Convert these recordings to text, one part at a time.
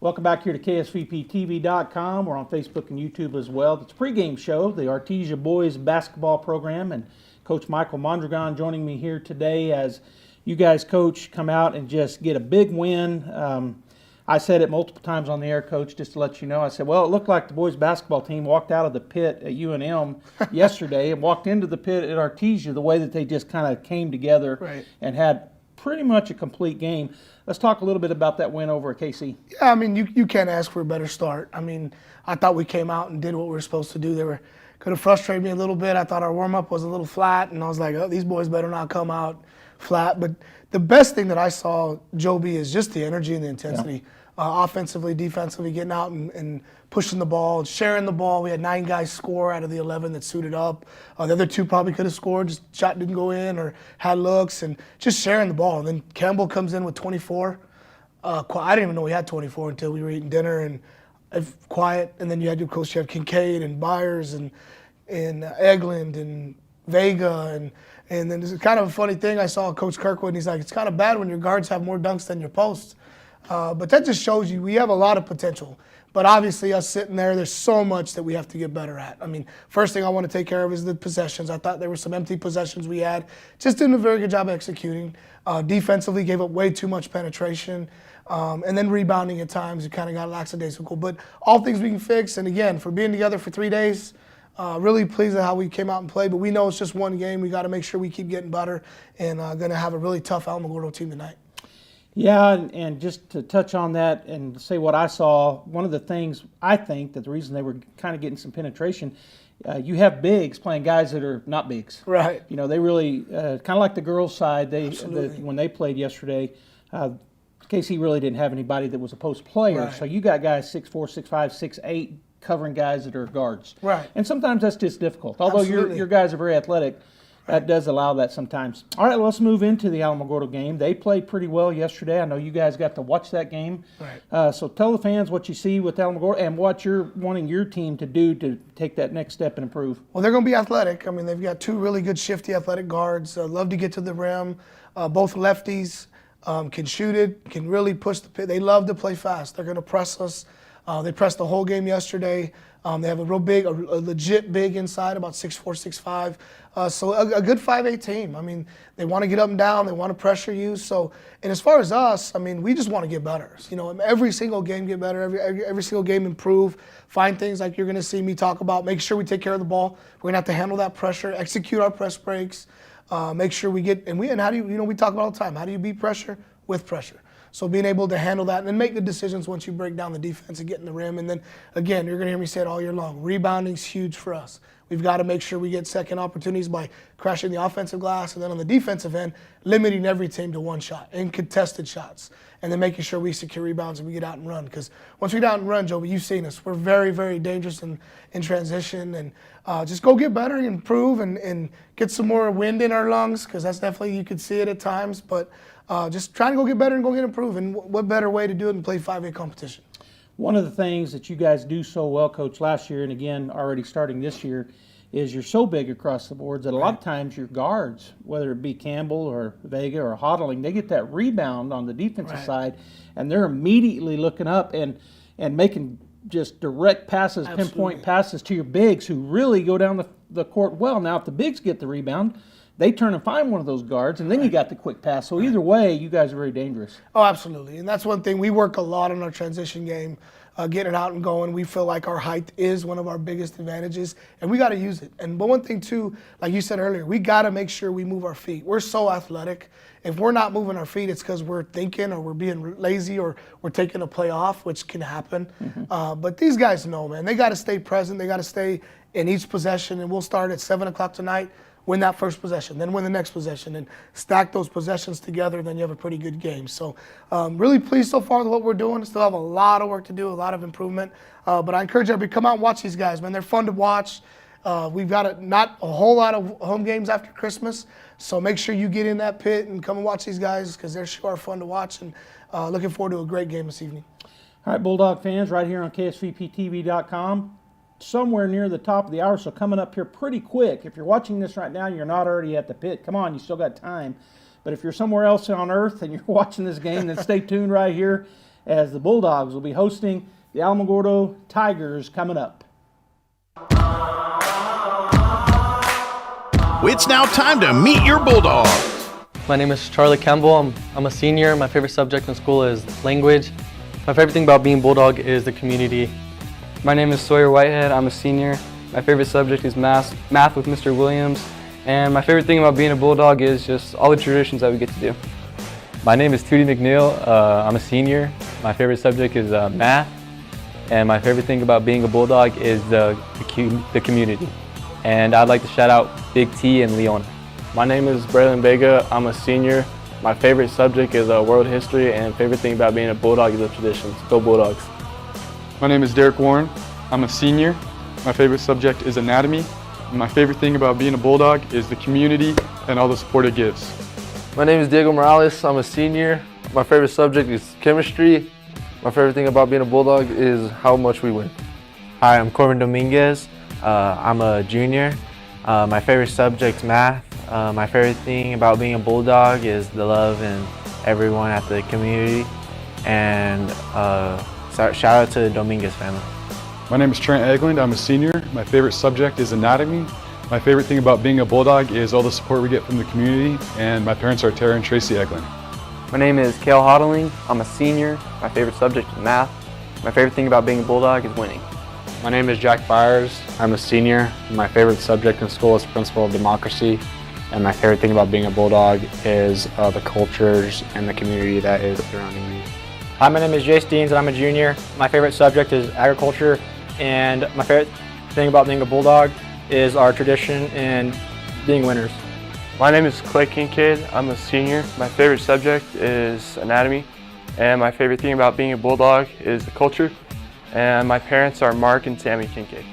Welcome back here to KSVPTV.com. We're on Facebook and YouTube as well. It's a pregame show, the Artesia boys basketball program, and Coach Michael Mondragon joining me here today as you guys, Coach, come out and just get a big win. I said it multiple times on the air, Coach, just to let you know. I said, well, it looked like the boys basketball team walked out of the pit at UNM yesterday and walked into the pit at Artesia the way that they just kind of came together and had pretty much a complete game. Let's talk a little bit about that win over at KC. Yeah, I mean, you can't ask for a better start. I mean, I thought we came out and did what we were supposed to do. They could have frustrated me a little bit. I thought our warm-up was a little flat, and I was like, oh, these boys better not come out flat. But the best thing that I saw, Joby, is just the energy and the intensity. Offensively, defensively, getting out and pushing the ball, sharing the ball. We had 9 guys score out of the 11 that suited up. The other 2 probably could have scored, just shot didn't go in or had looks, and just sharing the ball. And then Campbell comes in with 24. I didn't even know he had 24 until we were eating dinner, and quiet. And then you had Kincaid and Byers and Eglin and Vega. And then it's kind of a funny thing. I saw Coach Kirkwood, and he's like, it's kind of bad when your guards have more dunks than your posts. But that just shows you we have a lot of potential. But obviously us sitting there's so much that we have to get better at. I mean, first thing I want to take care of is the possessions. I thought there were some empty possessions we had. Just did a very good job executing. Defensively gave up way too much penetration. And then rebounding at times, it kind of got lackadaisical. But all things we can fix. And again, for being together for 3 days, really pleased at how we came out and played. But we know it's just one game. We got to make sure we keep getting better. And going to have a really tough Alamogordo team tonight. Yeah, and just to touch on that and say what I saw, one of the things I think that the reason they were kind of getting some penetration, you have bigs playing guys that are not bigs. Right. You know, they really, kind of like the girls' side, when they played yesterday, KC really didn't have anybody that was a post player. Right. So you got guys 6'4", 6'5", 6'8", covering guys that are guards. Right. And sometimes that's just difficult. Although your guys are very athletic, that does allow that sometimes. All right, well, let's move into the Alamogordo game. They played pretty well yesterday. I know you guys got to watch that game. Right. So tell the fans what you see with Alamogordo and what you're wanting your team to do to take that next step and improve. Well, they're going to be athletic. I mean, they've got 2 really good shifty athletic guards. Love to get to the rim. Both lefties can shoot it, can really push the pit. They love to play fast. They're going to press us. They pressed the whole game yesterday. They have a legit big inside, about 6'4", 6'5". So a good 5'8" team. I mean, they want to get up and down. They want to pressure you. So, and as far as us, I mean, we just want to get better. You know, every single game get better. Every single game improve. Find things like you're going to see me talk about. Make sure we take care of the ball. We're going to have to handle that pressure. Execute our press breaks. Make sure we get and how do you we talk about all the time. How do you beat pressure? With pressure. So being able to handle that and then make the decisions once you break down the defense and get in the rim. And then, again, you're going to hear me say it all year long. Rebounding's huge for us. We've got to make sure we get second opportunities by crashing the offensive glass. And then on the defensive end, limiting every team to 1 shot and contested shots. And then making sure we secure rebounds and we get out and run. Because once we get out and run, Joby, you've seen us. We're very, very dangerous in transition. And just go get better and improve and get some more wind in our lungs. Because that's definitely, you could see it at times. But just trying to go get better and go get improved. And what better way to do it than play 5A competition? One of the things that you guys do so well, Coach, last year and again already starting this year is you're so big across the boards that a lot of times your guards, whether it be Campbell or Vega or Hodling, they get that rebound on the defensive side and they're immediately looking up and making just direct passes, pinpoint passes to your bigs who really go down the court well. Now, if the bigs get the rebound, they turn and find one of those guards, and then you got the quick pass. So either way, you guys are very dangerous. Oh, absolutely. And that's one thing. We work a lot on our transition game, getting it out and going. We feel like our height is one of our biggest advantages, and we got to use it. But one thing, too, like you said earlier, we got to make sure we move our feet. We're so athletic. If we're not moving our feet, it's because we're thinking or we're being lazy or we're taking a play off, which can happen. But these guys know, man. They got to stay present. They got to stay in each possession, and we'll start at 7 o'clock tonight. Win that first possession, then win the next possession, and stack those possessions together, then you have a pretty good game. So really pleased so far with what we're doing. Still have a lot of work to do, a lot of improvement. But I encourage everybody to come out and watch these guys, man. They're fun to watch. We've got not a whole lot of home games after Christmas, so make sure you get in that pit and come and watch these guys because they're sure fun to watch, and looking forward to a great game this evening. All right, Bulldog fans, right here on KSVPTV.com. Somewhere near the top of the hour, so coming up here pretty quick. If you're watching this right now, you're not already at the pit. Come on, you still got time. But if you're somewhere else on earth and you're watching this game, then stay tuned right here as the Bulldogs will be hosting the Alamogordo Tigers coming up. It's now time to meet your Bulldogs. My name is Charlie Campbell. I'm a senior. My favorite subject in school is language. My favorite thing about being Bulldog is the community. My name is Sawyer Whitehead. I'm a senior. My favorite subject is math with Mr. Williams. And my favorite thing about being a Bulldog is just all the traditions that we get to do. My name is Tootie McNeil. I'm a senior. My favorite subject is math. And my favorite thing about being a Bulldog is the community. And I'd like to shout out Big T and Leon. My name is Braylon Vega. I'm a senior. My favorite subject is world history, and favorite thing about being a Bulldog is the traditions. Go Bulldogs. My name is Derek Warren. I'm a senior. My favorite subject is anatomy. And my favorite thing about being a Bulldog is the community and all the support it gives. My name is Diego Morales. I'm a senior. My favorite subject is chemistry. My favorite thing about being a Bulldog is how much we win. Hi, I'm Corbin Dominguez. I'm a junior. My favorite subject's math. My favorite thing about being a Bulldog is the love and everyone at the community. And shout out to the Dominguez family. My name is Trent Eglund. I'm a senior. My favorite subject is anatomy. My favorite thing about being a Bulldog is all the support we get from the community, and my parents are Tara and Tracy Eglund. My name is Kale Hodling. I'm a senior. My favorite subject is math. My favorite thing about being a Bulldog is winning. My name is Jack Byers. I'm a senior. My favorite subject in school is Principle of Democracy. And my favorite thing about being a Bulldog is the cultures and the community that is surrounding me. Hi, my name is Jace Deans and I'm a junior. My favorite subject is agriculture, and my favorite thing about being a Bulldog is our tradition and being winners. My name is Clay Kincaid. I'm a senior. My favorite subject is anatomy, and my favorite thing about being a Bulldog is the culture. And my parents are Mark and Tammy Kincaid.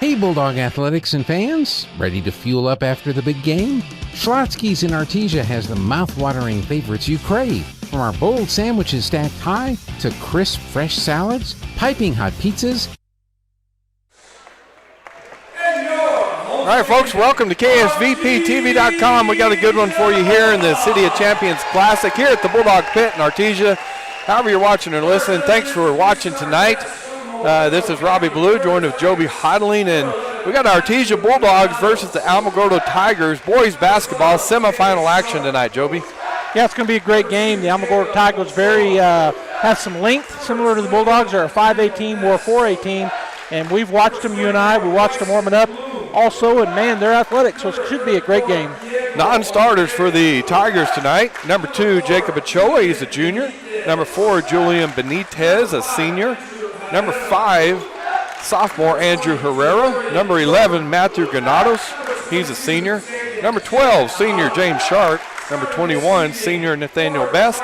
Hey Bulldog Athletics and fans, ready to fuel up after the big game? Schlotsky's in Artesia has the mouth-watering favorites you crave. From our bold sandwiches stacked high to crisp, fresh salads, piping hot pizzas. All right, folks, welcome to KSVPTV.com. We got a good one for you here in the City of Champions Classic here at the Bulldog Pit in Artesia. However you're watching or listening, thanks for watching tonight. This is Robbie Blue, joined with Joby Hodling, and we got Artesia Bulldogs versus the Alamogordo Tigers. Boys basketball semifinal action tonight, Joby. Yeah, it's going to be a great game. The Alamogordo Tigers have some length, similar to the Bulldogs. They're a 5A team, we're a 4A team, and we've watched them, you and I. We watched them warming up also, and man, they're athletic, so it should be a great game. Non-starters for the Tigers tonight. Number 2, Jacob Ochoa, he's a junior. Number 4, Julian Benitez, a senior. Number 5, sophomore Andrew Herrera. Number 11, Matthew Granados, he's a senior. Number 12, senior James Sharp. Number 21, senior Nathaniel Best.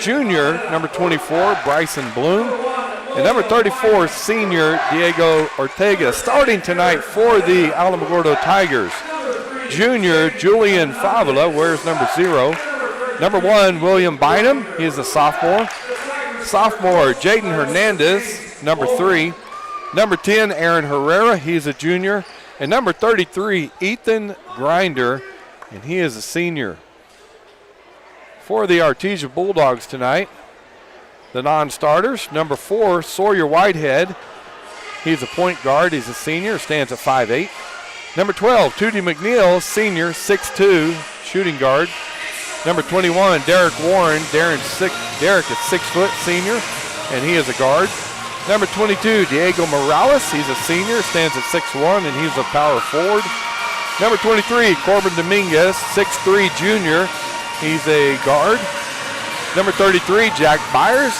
Junior, number 24, Bryson Bloom. And number 34, senior Diego Ortega. Starting tonight for the Alamogordo Tigers, junior Julian Favela wears number 0. Number 1, William Bynum. He is a sophomore. Sophomore, Jaden Hernandez, number 3. Number 10, Aaron Herrera. He's a junior. And number 33, Ethan Grinder, and he is a senior. For the Artesia Bulldogs tonight, the non-starters, number 4, Sawyer Whitehead. He's a point guard. He's a senior, stands at 5'8". Number 12, Tootie McNeil, senior, 6'2", shooting guard. Number 21, Derek Warren. Derek is 6 foot, senior, and he is a guard. Number 22, Diego Morales. He's a senior, stands at 6'1", and he's a power forward. Number 23, Corbin Dominguez, 6'3", junior. He's a guard. Number 33, Jack Byers,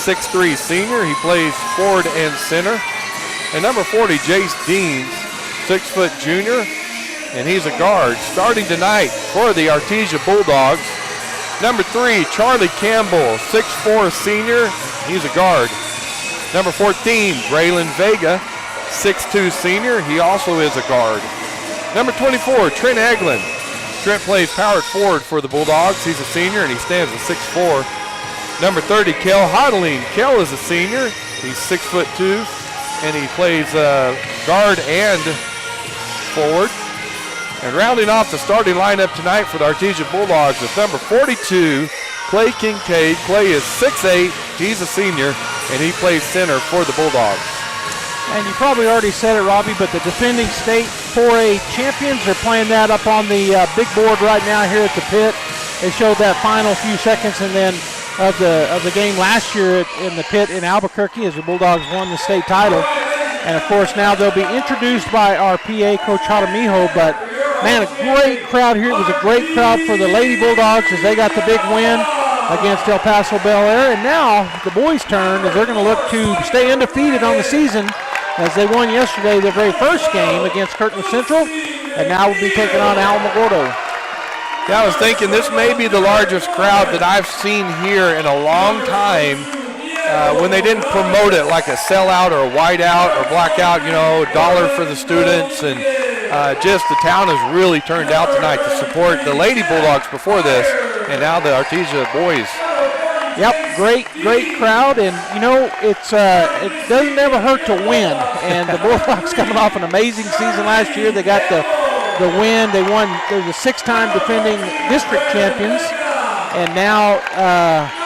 6'3", senior. He plays forward and center. And number 40, Jace Deans, 6 foot, junior, and he's a guard. Starting tonight for the Artesia Bulldogs, number 3, Charlie Campbell, 6'4", senior. He's a guard. Number 14, Braylon Vega, 6'2", senior. He also is a guard. Number 24, Trent Eglin. Trent plays power forward for the Bulldogs. He's a senior, and he stands at 6'4". Number 30, Kel Hodling. Kel is a senior. He's 6'2", and he plays guard and forward. And rounding off the starting lineup tonight for the Artesia Bulldogs is number 42, Clay Kincaid. Clay is 6'8". He's a senior, and he plays center for the Bulldogs. And you probably already said it, Robbie, but the defending state 4A champions are playing that up on the big board right now here at the pit. They showed that final few seconds and then of the game last year in the pit in Albuquerque as the Bulldogs won the state title. And of course now they'll be introduced by our PA, Coach Jaramillo, but man, a great crowd here. It was a great crowd for the Lady Bulldogs as they got the big win against El Paso Bel Air. And now the boys' turn as they're going to look to stay undefeated on the season as they won yesterday their very first game against Kirtland Central, and now will be taking on Alamogordo. Yeah, I was thinking this may be the largest crowd that I've seen here in a long time when they didn't promote it like a sellout or a whiteout or blackout, you know, $1 for the students. And just the town has really turned out tonight to support the Lady Bulldogs before this, and now the Artesia boys. Yep, great crowd, and you know it doesn't ever hurt to win. And the Bulldogs coming off an amazing season last year. They got the win. They won. They're the 6-time defending district champions, and now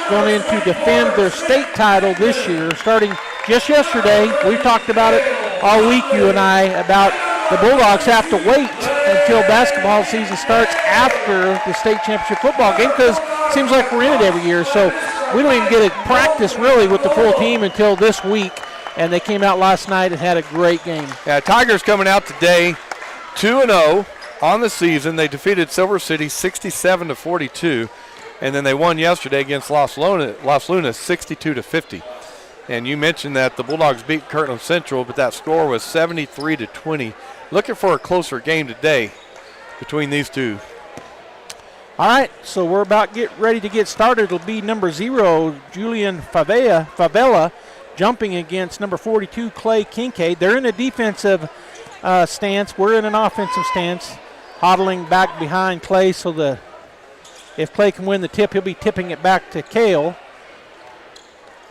going in to defend their state title this year. Starting just yesterday, we talked about it all week, you and I, about the Bulldogs have to wait until basketball season starts after the state championship football game because it seems like we're in it every year. So we don't even get to practice really with the full team until this week, and they came out last night and had a great game. Yeah, Tigers coming out today 2-0 on the season. They defeated Silver City 67-42, and then they won yesterday against Los Lunas 62-50. And you mentioned that the Bulldogs beat Kirtland Central, but that score was 73-20. Looking for a closer game today between these two. All right, so we're about ready to get started. It'll be number 0, Julian Favela, jumping against number 42, Clay Kincaid. They're in a defensive stance. We're in an offensive stance. Hodling back behind Clay, so if Clay can win the tip, he'll be tipping it back to Kale.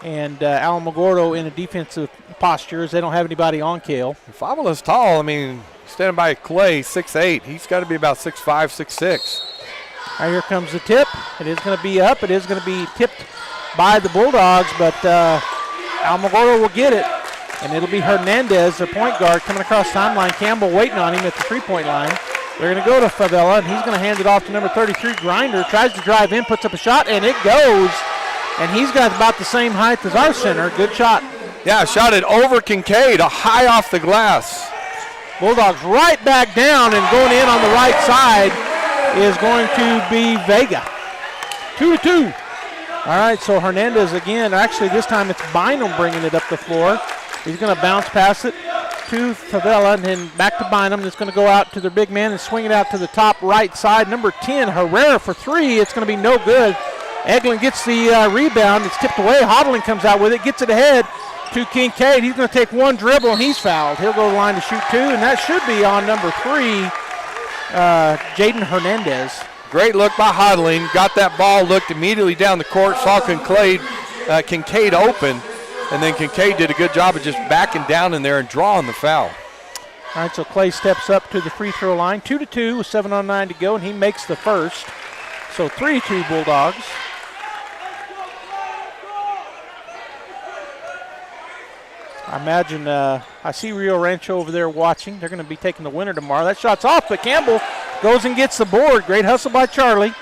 And Alamogordo in a defensive posture as they don't have anybody on Kale. Favela's tall. I mean, standing by Clay, 6'8". He's got to be about 6'5", 6'6". All right, here comes the tip. It is going to be up. It is going to be tipped by the Bulldogs, but Alamogordo will get it. And it'll be Hernandez, their point guard, coming across timeline. Campbell waiting on him at the three-point line. They're going to go to Favela, and he's going to hand it off to number 33, Grinder. Tries to drive in, puts up a shot, and it goes. And he's got about the same height as our center. Good shot. Yeah, shot it over Kincaid, high off the glass. Bulldogs right back down, and going in on the right side is going to be Vega. 2-2. All right, so Hernandez again. Actually, this time it's Bynum bringing it up the floor. He's going to bounce past it to Favela, and then back to Bynum. That's going to go out to their big man and swing it out to the top right side. Number 10, Herrera for 3. It's going to be no good. Eglin gets the rebound. It's tipped away. Hodling comes out with it, gets it ahead to Kincaid. He's going to take one dribble, and he's fouled. He'll go to the line to shoot 2, and that should be on number 3, Jaden Hernandez. Great look by Hodling. Got that ball, looked immediately down the court, saw Kincaid open, and then Kincaid did a good job of just backing down in there and drawing the foul. All right, so Clay steps up to the free throw line. 2-2 with 7:09 to go, and he makes the first. So 3-2 Bulldogs. I imagine I see Rio Rancho over there watching. They're going to be taking the winner tomorrow. That shot's off, but Campbell goes and gets the board. Great hustle by Charlie.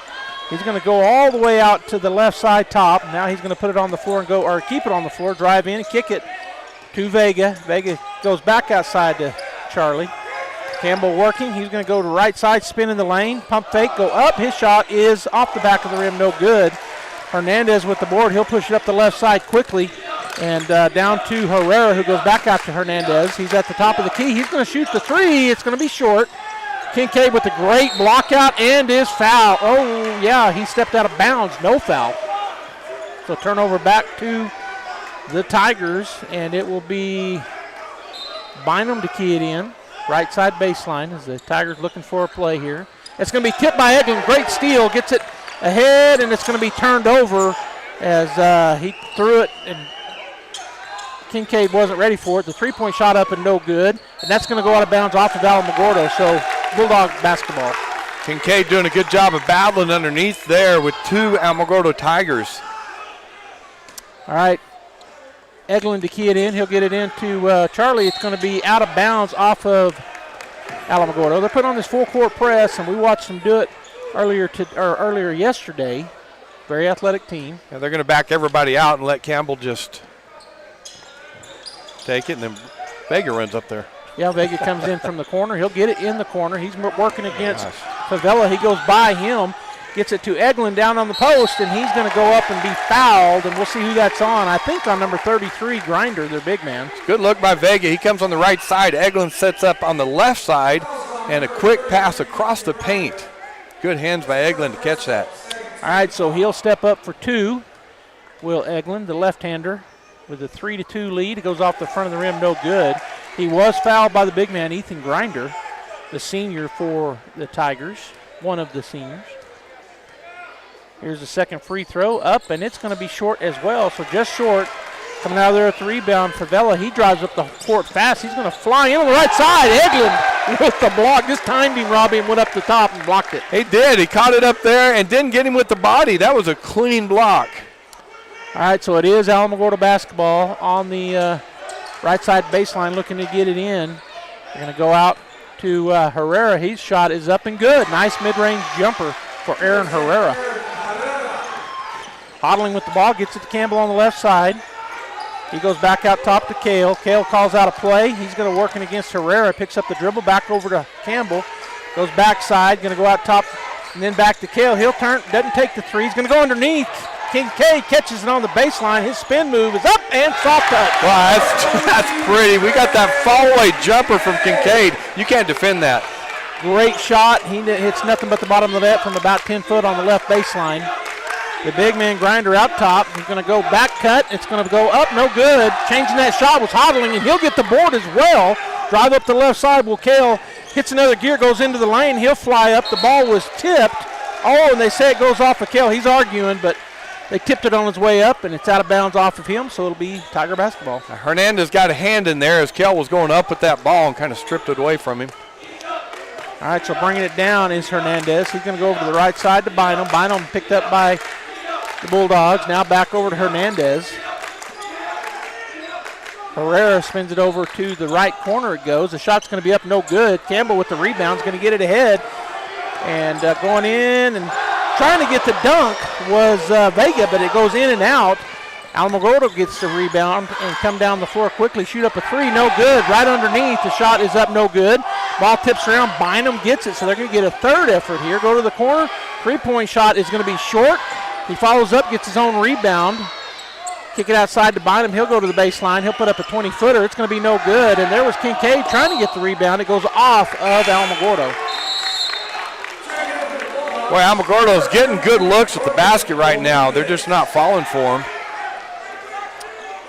He's going to go all the way out to the left side top. Now he's going to put it on the floor and keep it on the floor, drive in and kick it to Vega. Vega goes back outside to Charlie. Campbell working. He's going to go to right side, spin in the lane, pump fake, go up. His shot is off the back of the rim, no good. Hernandez with the board. He'll push it up the left side quickly. And down to Herrera, who goes back out to Hernandez. He's at the top of the key. He's going to shoot the three. It's going to be short. Kincaid with a great block out and his foul. Oh, yeah, he stepped out of bounds. No foul. So turnover back to the Tigers, and it will be Bynum to key it in. Right side baseline as the Tigers looking for a play here. It's going to be tipped by Eglin. Great steal. Gets it ahead, and it's going to be turned over as he threw it, and Kincaid wasn't ready for it. The three-point shot up and no good, and that's going to go out of bounds off of Alamogordo. So Bulldog basketball. Kincaid doing a good job of battling underneath there with two Alamogordo Tigers. All right, Eglin to key it in. He'll get it into Charlie. It's going to be out of bounds off of Alamogordo. They're putting on this full-court press, and we watched them do it earlier yesterday. Very athletic team. Yeah, they're going to back everybody out and let Campbell just take it, and then Vega runs up there. Yeah, Vega comes in from the corner. He'll get it in the corner. He's working against Favela. He goes by him, gets it to Eglin down on the post, and he's going to go up and be fouled, and we'll see who that's on. I think on number 33, Grinder, their big man. Good look by Vega. He comes on the right side. Eglin sets up on the left side, and a quick pass across the paint. Good hands by Eglin to catch that. All right, so he'll step up for two. Will Eglin, the left-hander, with a 3-2 lead. It goes off the front of the rim, no good. He was fouled by the big man, Ethan Grinder, the senior for the Tigers, one of the seniors. Here's the second free throw up, and it's going to be short as well, so just short. Coming out of there at the rebound, Favela, he drives up the court fast. He's going to fly in on the right side. Eglin with the block. Just timed him, Robbie, and went up the top and blocked it. He did. He caught it up there and didn't get him with the body. That was a clean block. All right, so it is Alamogordo basketball on the right side baseline looking to get it in. They're going to go out to Herrera. His shot is up and good. Nice mid-range jumper for Aaron Herrera. Hodling with the ball, gets it to Campbell on the left side. He goes back out top to Kale. Kale calls out a play. He's going to work in against Herrera. Picks up the dribble, back over to Campbell. Goes backside, going to go out top and then back to Kale. He'll turn, doesn't take the three. He's going to go underneath. Kincaid catches it on the baseline. His spin move is up and soft touch. Wow, that's pretty. We got that fall-away jumper from Kincaid. You can't defend that. Great shot. He hits nothing but the bottom of the net from about 10 foot on the left baseline. The big man Grinder out top. He's going to go back cut. It's going to go up, no good. Changing that shot was Hodling, and he'll get the board as well. Drive up the left side. Will Kale hits another gear, goes into the lane. He'll fly up. The ball was tipped. Oh, and they say it goes off of Kale. He's arguing, but they tipped it on his way up, and it's out of bounds off of him, so it'll be Tiger basketball. Hernandez got a hand in there as Kale was going up with that ball and kind of stripped it away from him. All right, so bringing it down is Hernandez. He's going to go over to the right side to Bynum. Bynum picked up by the Bulldogs. Now back over to Hernandez. Herrera spins it over to the right corner it goes. The shot's going to be up, no good. Campbell with the rebound is going to get it ahead. And going in and trying to get the dunk was Vega, but it goes in and out. Alamogordo gets the rebound and come down the floor quickly. Shoot up a three, no good. Right underneath, the shot is up, no good. Ball tips around, Bynum gets it, so they're going to get a third effort here. Go to the corner. Three-point shot is going to be short. He follows up, gets his own rebound. Kick it outside to Bynum. He'll go to the baseline. He'll put up a 20-footer. It's going to be no good. And there was Kincaid trying to get the rebound. It goes off of Alamogordo. Boy, Alamogordo's getting good looks at the basket right now. They're just not falling for him.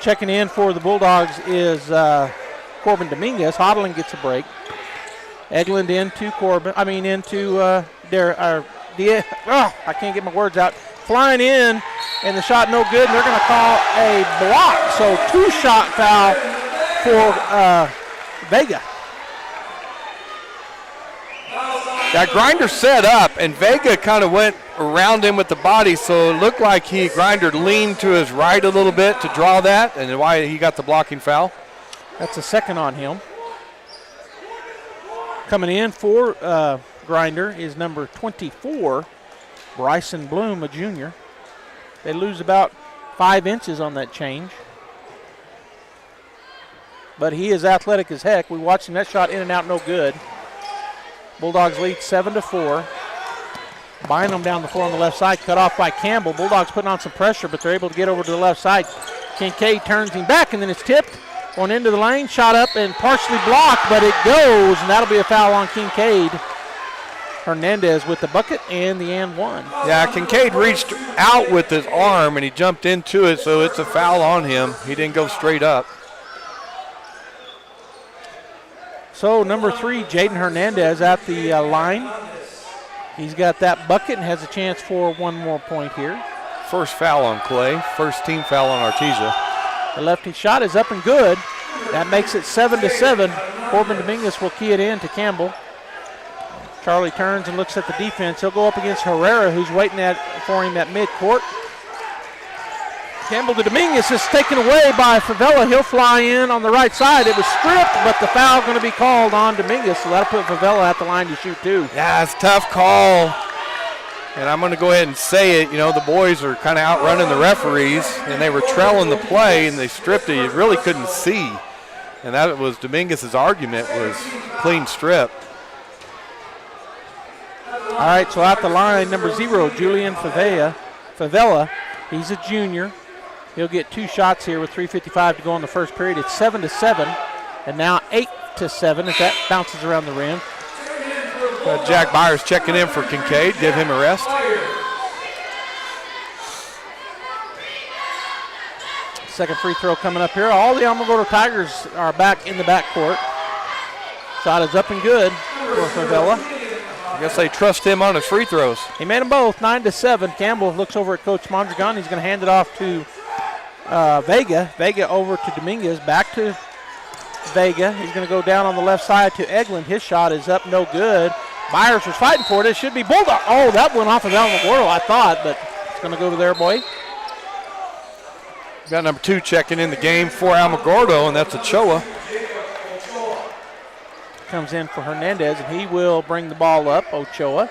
Checking in for the Bulldogs is Corbin Dominguez. Hodling gets a break. Eglin into I can't get my words out. Flying in, and the shot no good, and they're going to call a block. So 2-shot foul for Vega. That Grinder set up, and Vega kind of went around him with the body, so it looked like Grinder leaned to his right a little bit to draw that, and why he got the blocking foul. That's a second on him. Coming in for Grinder is number 24, Bryson Bloom, a junior. They lose about 5 inches on that change. But he is athletic as heck. We watched him, that shot in and out, no good. Bulldogs lead 7-4. Bynum down the floor on the left side, cut off by Campbell. Bulldogs putting on some pressure, but they're able to get over to the left side. Kincaid turns him back, and then it's tipped. Going into the lane, shot up and partially blocked, but it goes, and that'll be a foul on Kincaid. Hernandez with the bucket and the and one. Yeah, Kincaid reached out with his arm, and he jumped into it, so it's a foul on him. He didn't go straight up. So number 3, Jaden Hernandez at the line. He's got that bucket and has a chance for one more point here. First foul on Clay, first team foul on Artesia. The lefty shot is up and good. That makes it 7-7. Corbin Dominguez will key it in to Campbell. Charlie turns and looks at the defense. He'll go up against Herrera, who's waiting for him at midcourt. Campbell to Dominguez is taken away by Favela. He'll fly in on the right side. It was stripped, but the foul going to be called on Dominguez, so that'll put Favela at the line to shoot too. Yeah, it's a tough call. And I'm going to go ahead and say it. You know, the boys are kind of outrunning the referees, and they were trailing the play, and they stripped it. You really couldn't see. And that was Dominguez's argument, was clean strip. All right, so at the line, number 0, Julian Favela. He's a junior. He'll get 2 shots here with 3:55 to go in the first period. It's 7-7, and now 8-7 as that bounces around the rim. Jack Byers checking in for Kincaid. Give him a rest. Second free throw coming up here. All the Alamogordo Tigers are back in the backcourt. Shot is up and good for Favela. I guess they trust him on his free throws. He made them both, 9-7. Campbell looks over at Coach Mondragon. He's going to hand it off to Vega. Vega over to Dominguez. Back to Vega. He's going to go down on the left side to Eglin. His shot is up, no good. Byers was fighting for it. It should be Bulldog. Oh, that went off of Alamogordo, I thought, but it's going to go to their boy. Got number 2 checking in the game for Alamogordo, and that's Ochoa. Comes in for Hernandez, and he will bring the ball up. Ochoa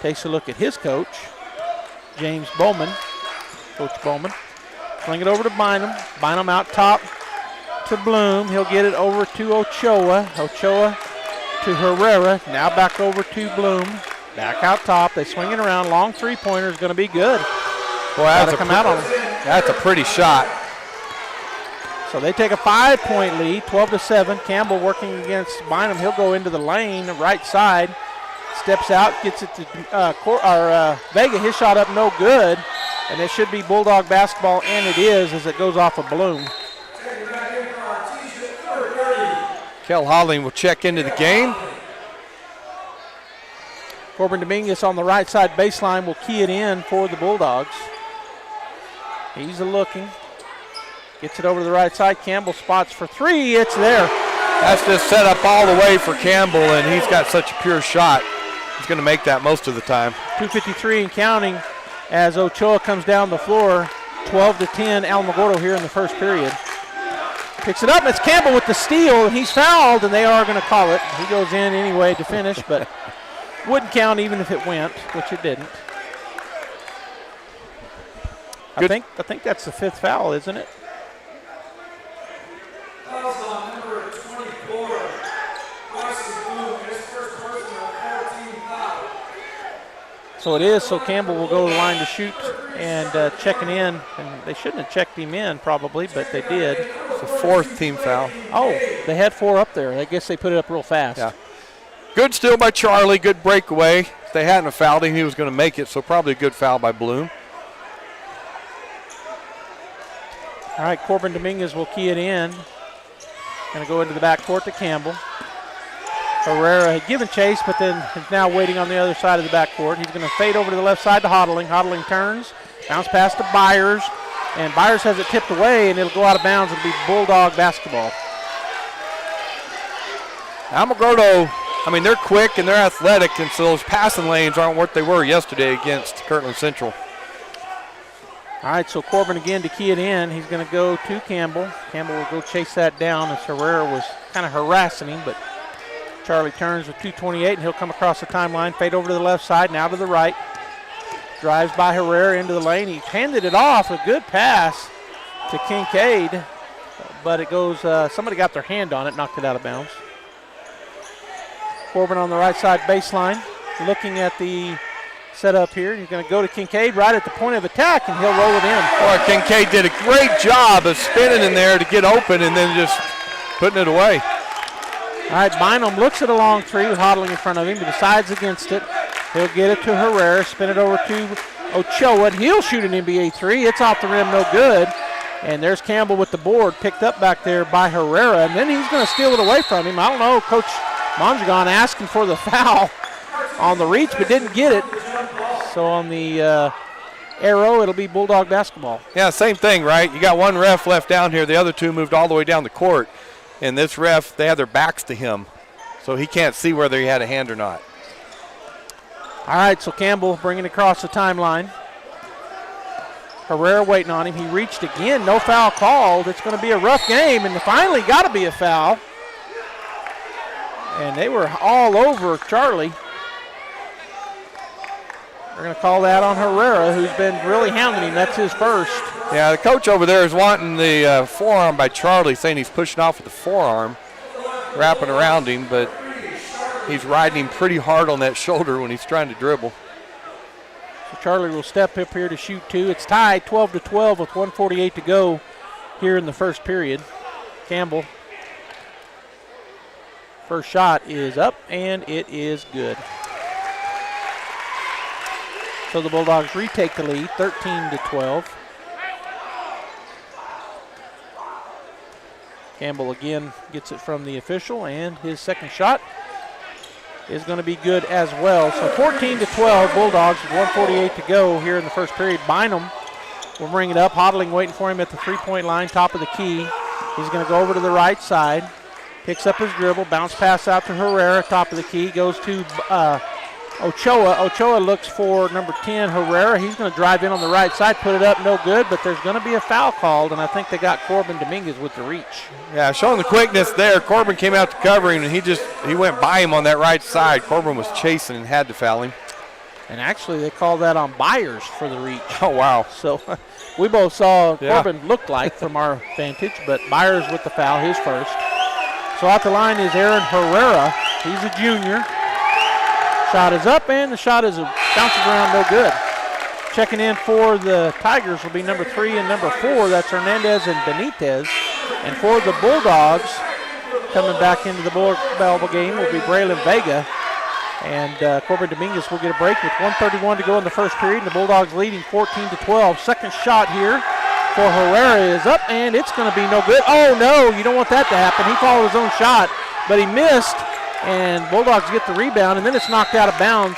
takes a look at his coach, James Bowman. Coach Bowman. Bring it over to Bynum. Bynum out top to Bloom. He'll get it over to Ochoa. Ochoa to Herrera. Now back over to Bloom. Back out top. They swing it around. Long three-pointer is going to be good. Boy, that's a pretty shot. So they take a 5-point lead, 12-7. Campbell working against Bynum. He'll go into the lane, right side. Steps out, gets it to Vega. His shot up, no good. And it should be Bulldog basketball, and it is as it goes off of Bloom. Kel Holling will check into the game. Corbin Dominguez on the right side baseline will key it in for the Bulldogs. He's looking. Gets it over to the right side. Campbell spots for 3. It's there. That's just set up all the way for Campbell, and he's got such a pure shot. He's going to make that most of the time. 2:53 and counting as Ochoa comes down the floor. 12-10 Alamogordo here in the first period. Picks it up. It's Campbell with the steal, and he's fouled, and they are going to call it. He goes in anyway to finish, but wouldn't count even if it went, which it didn't. I think that's the 5th foul, isn't it? So it is, so Campbell will go to the line to shoot and checking in. And they shouldn't have checked him in probably, but they did. It's the 4th team foul. Oh, they had 4 up there. I guess they put it up real fast. Yeah. Good steal by Charlie, good breakaway. If they hadn't have fouled him, he was going to make it, so probably a good foul by Bloom. All right, Corbin Dominguez will key it in. Going to go into the backcourt to Campbell. Herrera had given chase, but then is now waiting on the other side of the backcourt. He's going to fade over to the left side to Hodling. Hodling turns, bounce pass to Byers, and Byers has it tipped away, and it'll go out of bounds. It'll be Bulldog basketball. Alamogordo, I mean, they're quick and they're athletic, and so those passing lanes aren't what they were yesterday against Kirtland Central. All right, so Corbin again to key it in. He's going to go to Campbell. Campbell will go chase that down as Herrera was kind of harassing him, but Charlie turns with 2:28, and he'll come across the timeline, fade over to the left side, now to the right. Drives by Herrera into the lane. He handed it off, a good pass to Kincaid, but it goes, somebody got their hand on it, knocked it out of bounds. Corbin on the right side baseline, looking at the setup here. He's going to go to Kincaid right at the point of attack, and he'll roll it in. Boy, Kincaid did a great job of spinning in there to get open and then just putting it away. All right, Bynum looks at a long three with Hodling in front of him, but decides against it. He'll get it to Herrera, spin it over to Ochoa, and he'll shoot an NBA three. It's off the rim, no good. And there's Campbell with the board, picked up back there by Herrera, and then he's going to steal it away from him. I don't know, Coach Mondragon asking for the foul on the reach, but didn't get it. So on the arrow, it'll be Bulldog basketball. Yeah, same thing, right? You got one ref left down here. The other two moved all the way down the court. And this ref, they had their backs to him, so he can't see whether he had a hand or not. All right, so Campbell bringing it across the timeline. Herrera waiting on him. He reached again, no foul called. It's going to be a rough game, and finally got to be a foul. And they were all over Charlie. They're going to call that on Herrera, who's been really hounding him. That's his first. Yeah, the coach over there is wanting the forearm by Charlie, saying he's pushing off with the forearm, wrapping around him, but he's riding him pretty hard on that shoulder when he's trying to dribble. So Charlie will step up here to shoot two. It's tied 12-12 with 1:48 to go here in the first period. Campbell, first shot is up, and it is good. So the Bulldogs retake the lead, 13-12. Campbell again gets it from the official, and his second shot is going to be good as well. So 14-12 Bulldogs with 1:48 to go here in the first period. Bynum will bring it up. Hodling waiting for him at the three-point line, top of the key. He's going to go over to the right side, picks up his dribble, bounce pass out to Herrera, top of the key, goes to Ochoa. Ochoa looks for number 10, Herrera. He's going to drive in on the right side, put it up, no good, but there's going to be a foul called, and I think they got Corbin Dominguez with the reach. Yeah, showing the quickness there. Corbin came out to cover him, and he went by him on that right side. Corbin was chasing and had to foul him. And actually, they called that on Byers for the reach. Oh, wow. So we both saw Corbin looked like from our vantage, but Byers with the foul, his first. So out the line is Aaron Herrera. He's a junior. Shot is up, and the shot is bouncing around, no good. Checking in for the Tigers will be number 3 and number 4. That's Hernandez and Benitez. And for the Bulldogs, coming back into the ball game will be Braylon Vega. And Corbin Dominguez will get a break with 1:31 to go in the first period. And the Bulldogs leading 14-12. Second shot here for Herrera is up, and it's going to be no good. Oh, no, you don't want that to happen. He followed his own shot, but he missed. And Bulldogs get the rebound, and then it's knocked out of bounds.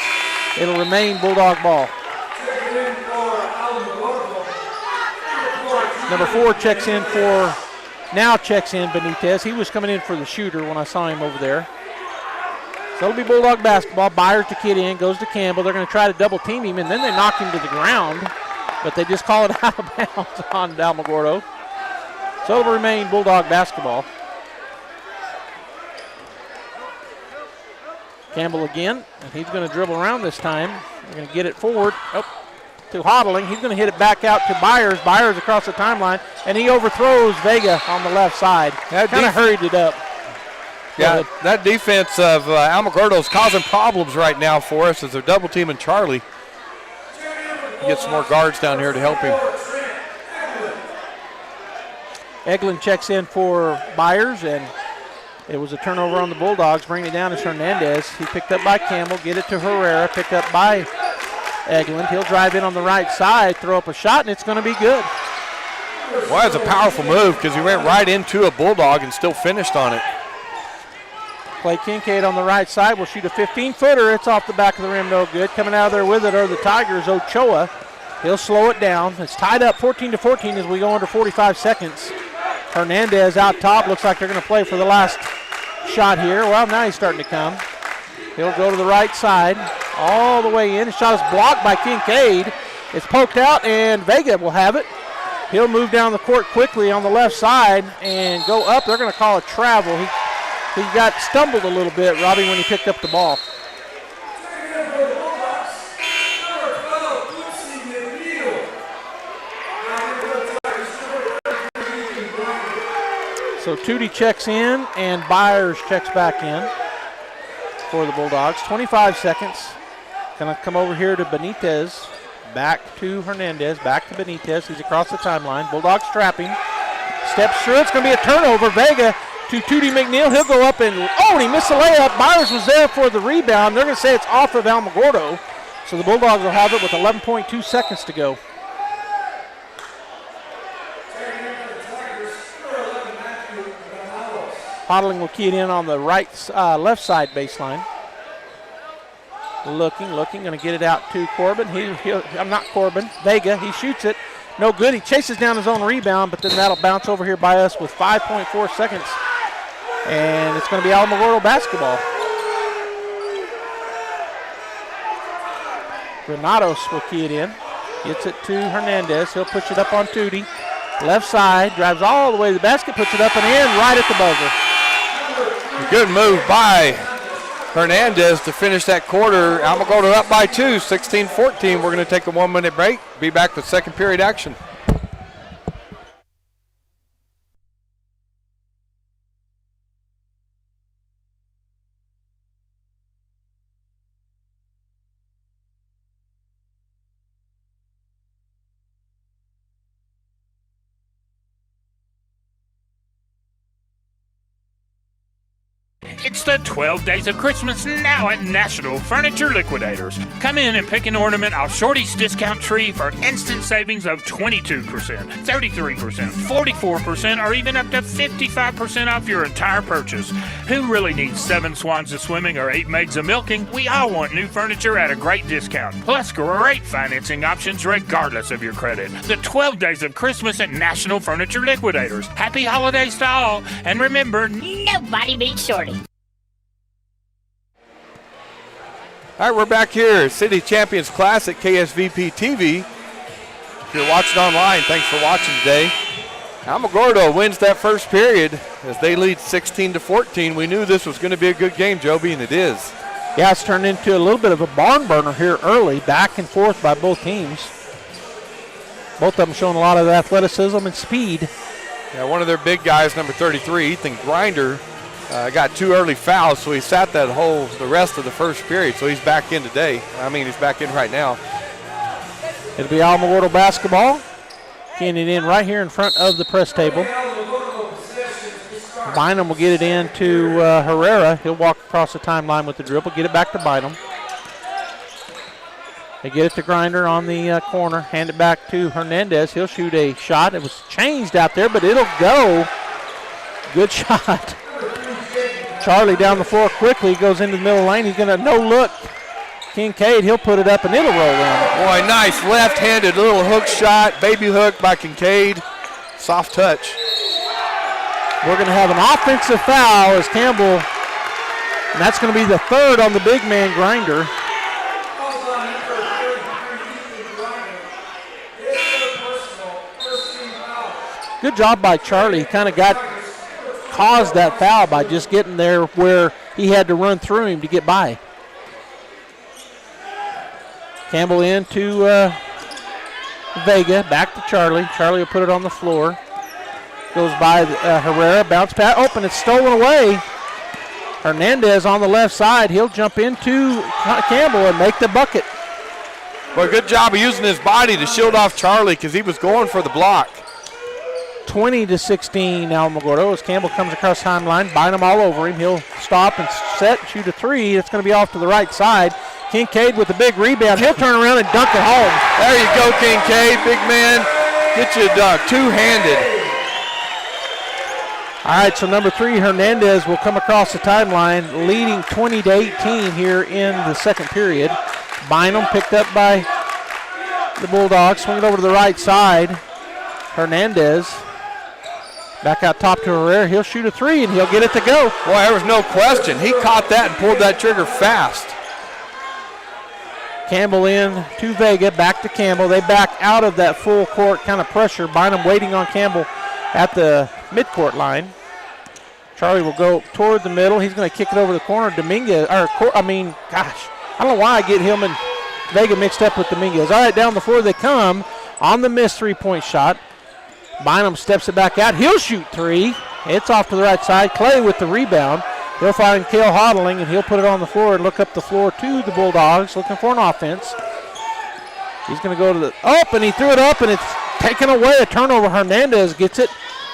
It'll remain Bulldog ball. Number 4 checks in Benitez. He was coming in for the shooter when I saw him over there. So it'll be Bulldog basketball. Byers to kid in, goes to Campbell. They're going to try to double team him, and then they knock him to the ground. But they just call it out of bounds on Alamogordo. So it'll remain Bulldog basketball. Campbell again, and he's going to dribble around this time. They're going to get it forward to Hodling. He's going to hit it back out to Byers. Byers across the timeline, and he overthrows Vega on the left side. Kind of hurried it up. Yeah, that defense of Alamogordo is causing problems right now for us as they're double teaming Charlie. Get some more guards down here to help him. Eglin checks in for Byers, and it was a turnover on the Bulldogs. Bringing it down is Hernandez. He picked up by Campbell, get it to Herrera, picked up by Eglin. He'll drive in on the right side, throw up a shot, and it's going to be good. Well, that's a powerful move because he went right into a Bulldog and still finished on it. Clay Kincaid on the right side will shoot a 15-footer. It's off the back of the rim, no good. Coming out of there with it are the Tigers, Ochoa. He'll slow it down. It's tied up 14-14 as we go under 45 seconds. Hernandez out top. Looks like they're going to play for the last shot here. Well, now he's starting to come. He'll go to the right side all the way in. His shot is blocked by Kincaid. It's poked out, and Vega will have it. He'll move down the court quickly on the left side and go up. They're going to call a travel. He got stumbled a little bit, Robbie, when he picked up the ball. So Tootie checks in and Byers checks back in for the Bulldogs. 25 seconds. Going to come over here to Benitez. Back to Hernandez. Back to Benitez. He's across the timeline. Bulldogs trapping. Steps through. It's going to be a turnover. Vega to Tootie McNeil. He'll go up and he missed the layup. Byers was there for the rebound. They're going to say it's off of Alamogordo. So the Bulldogs will have it with 11.2 seconds to go. Hodling will key it in on the left side baseline. Looking, going to get it out to Corbin. I'm not Corbin, Vega. He shoots it. No good. He chases down his own rebound, but then that'll bounce over here by us with 5.4 seconds. And it's going to be Alamogordo basketball. Granados will key it in. Gets it to Hernandez. He'll push it up on Tootie. Left side, drives all the way to the basket, puts it up and in right at the buzzer. Good move by Hernandez to finish that quarter. Alamogordo up by 2, 16-14. We're going to take a 1-minute break. Be back with second period action. It's the 12 Days of Christmas now at National Furniture Liquidators. Come in and pick an ornament off Shorty's discount tree for instant savings of 22%, 33%, 44%, or even up to 55% off your entire purchase. Who really needs 7 swans of swimming or 8 maids of milking? We all want new furniture at a great discount. Plus great financing options regardless of your credit. The 12 Days of Christmas at National Furniture Liquidators. Happy holidays to all, and remember, nobody beats Shorty. All right, we're back here, City Champions Classic, KSVP TV. If you're watching online, thanks for watching today. Alamogordo wins that first period as they lead 16-14. We knew this was going to be a good game, Joby, and it is. Yeah, it's turned into a little bit of a barn burner here early, back and forth by both teams. Both of them showing a lot of athleticism and speed. Yeah, one of their big guys, number 33, Ethan Grinder, got 2 early fouls, so he sat the rest of the first period. So he's back in today. He's back in right now. It'll be Alamogordo basketball. Getting it in right here in front of the press table. Bynum will get it in to Herrera. He'll walk across the timeline with the dribble, get it back to Bynum. They get it to Grinder on the corner, hand it back to Hernandez. He'll shoot a shot. It was changed out there, but it'll go. Good shot. Charlie down the floor quickly, goes into the middle lane. He's going to no-look. Kincaid, he'll put it up and it'll roll in. Boy, nice left-handed little hook shot. Baby hook by Kincaid. Soft touch. We're going to have an offensive foul as Campbell, and that's going to be the third on the big man Grinder. Good job by Charlie. He kind of caused that foul by just getting there where he had to run through him to get by. Campbell into Vega, back to Charlie. Charlie will put it on the floor. Goes by Herrera, bounce pass. Open, it's stolen away. Hernandez on the left side. He'll jump into Campbell and make the bucket. Well, good job of using his body to shield off Charlie because he was going for the block. 20-16 Alamogordo as Campbell comes across timeline, Bynum all over him. He'll stop and set, shoot a three. It's going to be off to the right side. Kincaid with a big rebound. He'll turn around and dunk it home. There you go, Kincaid. Big man, get you a dunk. Two-handed. All right, so number 3, Hernandez, will come across the timeline, leading 20-18 here in the second period. Bynum picked up by the Bulldogs, swinging over to the right side. Hernandez back out top to Herrera. He'll shoot a 3, and he'll get it to go. Boy, there was no question. He caught that and pulled that trigger fast. Campbell in to Vega, back to Campbell. They back out of that full court kind of pressure. Bynum waiting on Campbell at the midcourt line. Charlie will go toward the middle. He's going to kick it over the corner. Dominguez, I don't know why I get him and Vega mixed up with Dominguez. All right, down the floor they come on the missed three-point shot. Bynum steps it back out. He'll shoot 3. It's off to the right side. Clay with the rebound. He'll find Cale Hodling, and he'll put it on the floor and look up the floor to the Bulldogs, looking for an offense. He's going to go to the and he threw it up, and it's taken away. A turnover. Hernandez gets it.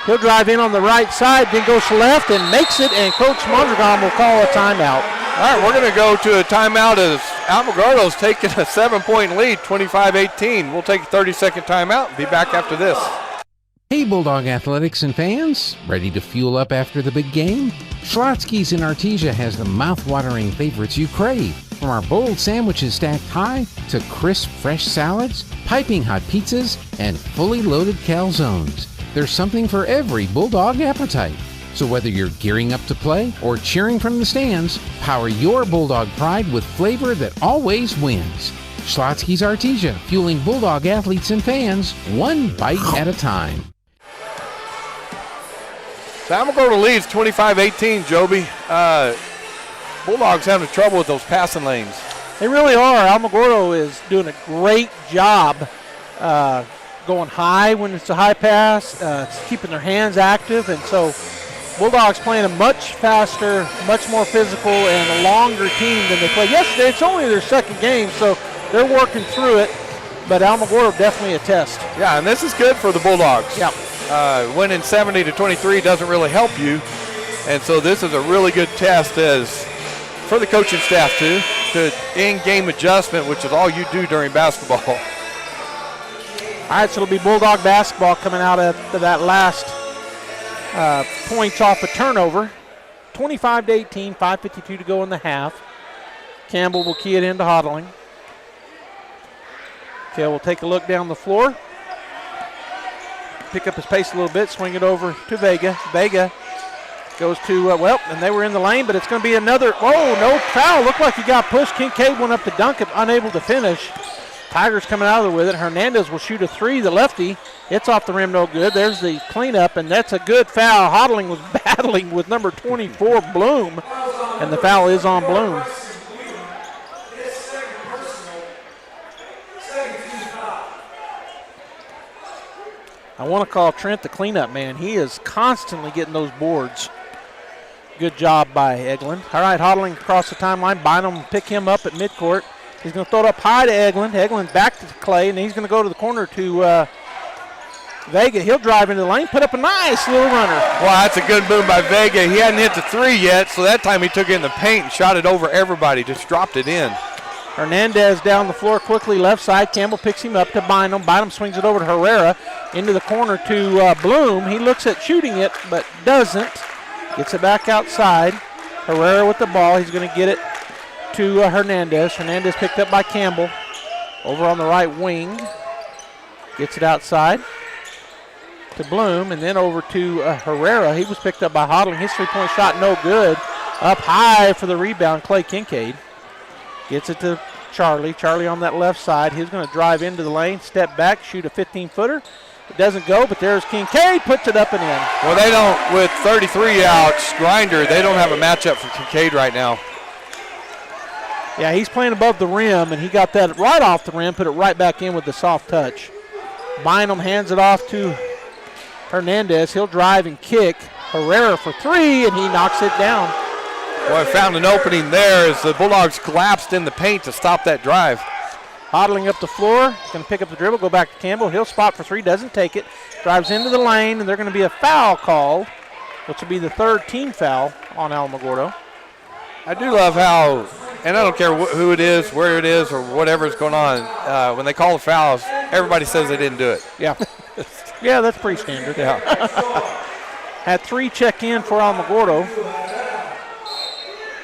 He'll drive in on the right side, then goes left and makes it, and Coach Mondragon will call a timeout. All right, we're going to go to a timeout as Alamogordo's taking a 7-point lead, 25-18. We'll take a 30-second timeout and be back after this. Hey, Bulldog athletics and fans, ready to fuel up after the big game? Schlotzsky's in Artesia has the mouth-watering favorites you crave. From our bold sandwiches stacked high to crisp, fresh salads, piping hot pizzas, and fully loaded calzones. There's something for every Bulldog appetite. So whether you're gearing up to play or cheering from the stands, power your Bulldog pride with flavor that always wins. Schlotzsky's Artesia, fueling Bulldog athletes and fans, one bite at a time. So Alamogordo leads 25-18, Joby. Bulldogs having trouble with those passing lanes. They really are. Alamogordo is doing a great job going high when it's a high pass, keeping their hands active, and so Bulldogs playing a much faster, much more physical, and a longer team than they played yesterday. It's only their second game, so they're working through it, but Alamogordo definitely a test. Yeah, and this is good for the Bulldogs. Yeah. Winning 70-23 doesn't really help you, and so this is a really good test as for the coaching staff too, to in-game adjustment, which is all you do during basketball. All right, so it'll be Bulldog basketball coming out of that last points off a turnover. 25-18, 5:52 to go in the half. Campbell will key it into Hodling. Okay, we'll take a look down the floor. Pick up his pace a little bit, swing it over to Vega. Vega goes to, and they were in the lane, but it's going to be another, no foul. Looked like he got pushed. Kincaid went up to dunk it, unable to finish. Tigers coming out of there with it. Hernandez will shoot a 3, the lefty. It's off the rim, no good. There's the cleanup, and that's a good foul. Hodling was battling with number 24, Bloom, and the foul is on Bloom. I want to call Trent the cleanup man. He is constantly getting those boards. Good job by Eglin. All right, Hodling across the timeline. Bynum will pick him up at midcourt. He's going to throw it up high to Eglin. Eglin back to Clay, and he's going to go to the corner to Vega. He'll drive into the lane, put up a nice little runner. Wow, that's a good move by Vega. He hadn't hit the 3 yet, so that time he took it in the paint and shot it over everybody, just dropped it in. Hernandez down the floor quickly, left side. Campbell picks him up to Bynum. Bynum swings it over to Herrera, into the corner to Bloom. He looks at shooting it, but doesn't. Gets it back outside. Herrera with the ball. He's going to get it to Hernandez. Hernandez picked up by Campbell. Over on the right wing. Gets it outside to Bloom, and then over to Herrera. He was picked up by Hodling. His three-point shot no good. Up high for the rebound, Clay Kincaid. Gets it to Charlie. Charlie on that left side. He's going to drive into the lane, step back, shoot a 15-footer. It doesn't go, but there's Kincaid, puts it up and in. Well, they don't, with 33 outs, Grinder, they don't have a matchup for Kincaid right now. Yeah, he's playing above the rim, and he got that right off the rim, put it right back in with the soft touch. Bynum hands it off to Hernandez. He'll drive and kick. Herrera for 3, and he knocks it down. Boy, found an opening there as the Bulldogs collapsed in the paint to stop that drive. Hodling up the floor, going to pick up the dribble, go back to Campbell. He'll spot for 3, doesn't take it. Drives into the lane, and they're going to be a foul called, which will be the third team foul on Alamogordo. I do love how, and I don't care who it is, where it is, or whatever's going on, when they call the fouls, everybody says they didn't do it. Yeah. Yeah, that's pretty standard. Yeah. Had 3 check in for Alamogordo,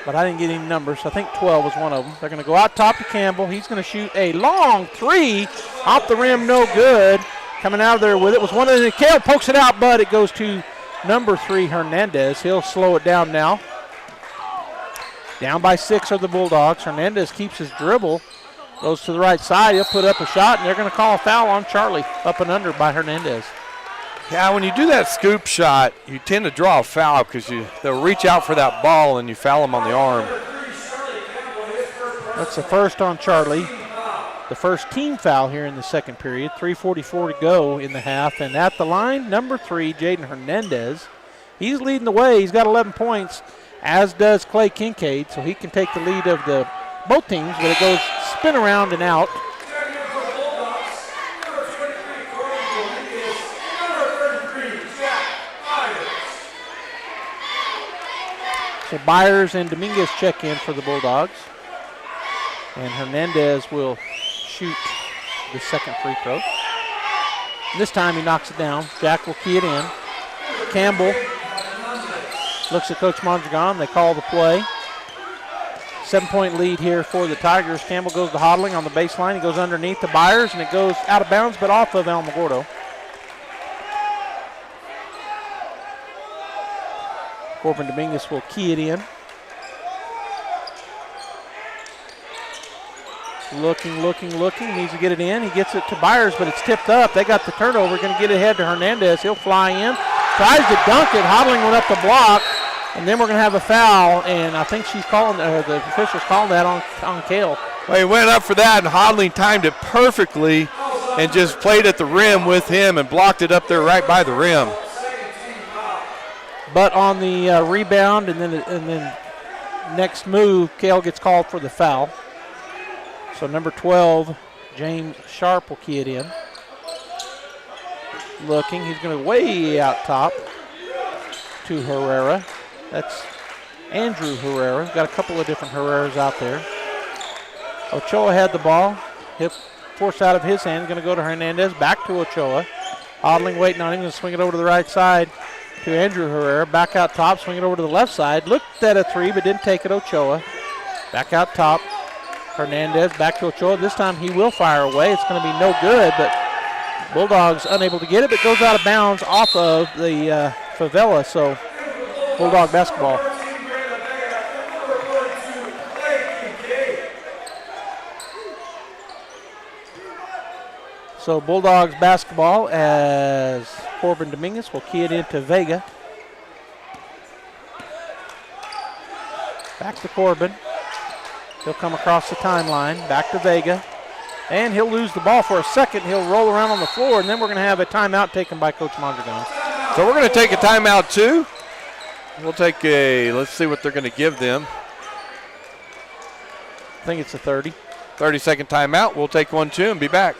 but I didn't get any numbers. I think 12 was one of them. They're going to go out top to Campbell. He's going to shoot a long 3 off the rim, no good. Coming out of there with it was one of the Kale pokes it out, but it goes to number 3 Hernandez. He'll slow it down now. Down by 6 are the Bulldogs. Hernandez keeps his dribble, goes to the right side. He'll put up a shot, and they're going to call a foul on Charlie. Up and under by Hernandez. Yeah, when you do that scoop shot, you tend to draw a foul because they'll reach out for that ball and you foul them on the arm. That's the first on Charlie. The first team foul here in the second period. 3:44 to go in the half. And at the line, number 3, Jaden Hernandez. He's leading the way. He's got 11 points, as does Clay Kincaid, so he can take the lead of both teams, but it goes spin around and out. So Byers and Dominguez check in for the Bulldogs. And Hernandez will shoot the second free throw. This time he knocks it down. Jack will key it in. Campbell looks at Coach Mondragon. They call the play. 7-point lead here for the Tigers. Campbell goes to Hodling on the baseline. He goes underneath the Byers, and it goes out of bounds, but off of Alamogordo. Corbin Dominguez will key it in. Looking. Needs to get it in. He gets it to Byers, but it's tipped up. They got the turnover. Going to get it ahead to Hernandez. He'll fly in. Tries to dunk it. Hodling went up the block. And then we're going to have a foul. And I think she's calling, the official's calling that on Kale. Well, he went up for that, and Hodling timed it perfectly and just played at the rim with him and blocked it up there right by the rim. But on the rebound and then next move, Kale gets called for the foul. So number 12, James Sharp will key it in. Looking, he's going to way out top to Herrera. That's Andrew Herrera. We've got a couple of different Herreras out there. Ochoa had the ball. Hip forced out of his hand. Going to go to Hernandez. Back to Ochoa. Hodling waiting on him. Going to swing it over to the right side to Andrew Herrera. Back out top. Swing it over to the left side. Looked at a 3, but didn't take it. Ochoa. Back out top. Hernandez back to Ochoa. This time he will fire away. It's going to be no good, but Bulldogs unable to get it, but goes out of bounds off of the favela. So Bulldog basketball. So Bulldogs basketball as Corbin Dominguez will key it into Vega. Back to Corbin. He'll come across the timeline, back to Vega, and he'll lose the ball for a second. He'll roll around on the floor, and then we're going to have a timeout taken by Coach Mondragon. So we're going to take a timeout too. We'll take let's see what they're going to give them. I think it's a 30. 30-second timeout. We'll take one too and be back.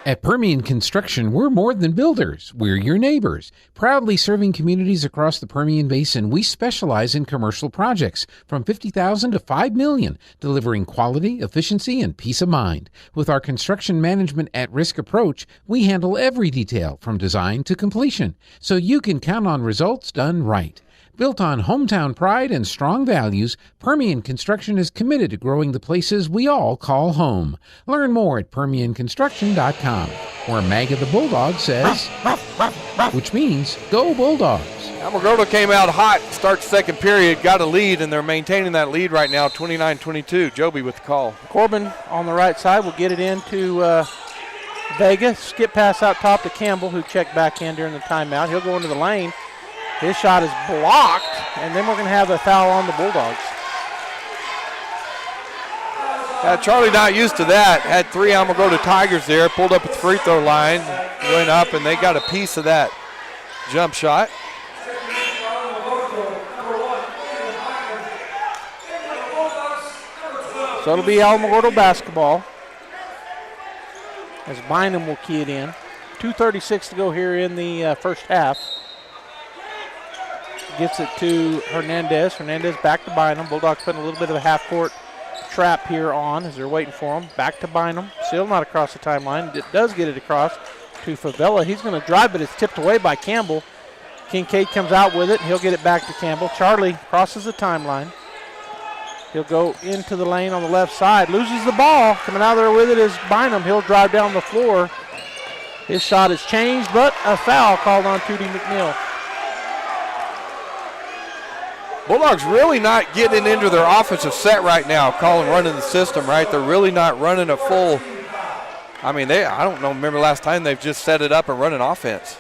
At Permian Construction, we're more than builders. We're your neighbors. Proudly serving communities across the Permian Basin, we specialize in commercial projects from $50,000 to $5 million, delivering quality, efficiency, and peace of mind. With our construction management at-risk approach, we handle every detail from design to completion, so you can count on results done right. Built on hometown pride and strong values, Permian Construction is committed to growing the places we all call home. Learn more at PermianConstruction.com, where Maggie the Bulldog says, which means go Bulldogs. Alamogordo came out hot, start second period, got a lead, and they're maintaining that lead right now, 29-22. Joby with the call. Corbin on the right side will get it into Vega. Skip pass out top to Campbell, who checked back in during the timeout. He'll go into the lane. His shot is blocked, and then we're going to have a foul on the Bulldogs. Charlie not used to that. Had 3 Alamogordo Tigers there, pulled up at the free throw line, went up, and they got a piece of that jump shot. So it'll be Alamogordo basketball as Bynum will key it in. 2:36 to go here in the first half. Gets it to Hernandez. Hernandez back to Bynum. Bulldogs putting a little bit of a half-court trap here on as they're waiting for him. Back to Bynum. Still not across the timeline. It does get it across to Favela. He's going to drive, but it's tipped away by Campbell. Kincaid comes out with it, and he'll get it back to Campbell. Charlie crosses the timeline. He'll go into the lane on the left side, loses the ball. Coming out there with it is Bynum. He'll drive down the floor. His shot is changed, but a foul called on Tootie McNeil. Bulldogs really not getting into their offensive set right now, running the system, right? They're really not running a full, I mean, I don't know, remember last time they've just set it up and run an offense.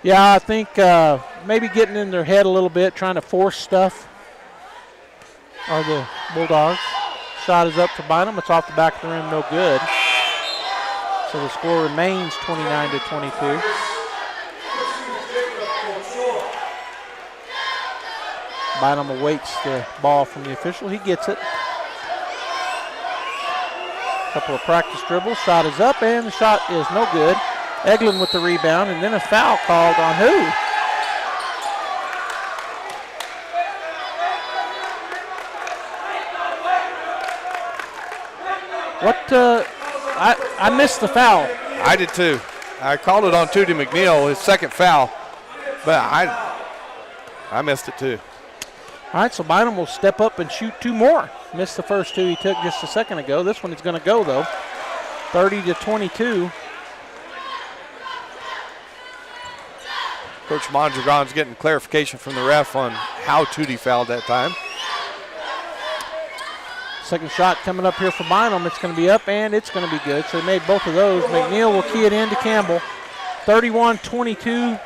Yeah, I think maybe getting in their head a little bit, trying to force stuff are the Bulldogs. Shot is up for Bynum. It's off the back of the rim, no good. So the score remains 29-22. Bynum awaits the ball from the official. He gets it. Couple of practice dribbles. Shot is up, and the shot is no good. Eglin with the rebound, and then a foul called on who? I missed the foul. I did too. I called it on Tootie McNeil, his second foul, but I missed it too. All right, so Bynum will step up and shoot two more. Missed the first two he took just a second ago. This one is going to go, though. 30-22. Coach Mondragon's getting clarification from the ref on how Tootie fouled that time. Second shot coming up here for Bynum. It's going to be up, and it's going to be good. So he made both of those. McNeil will key it in to Campbell. 31-22.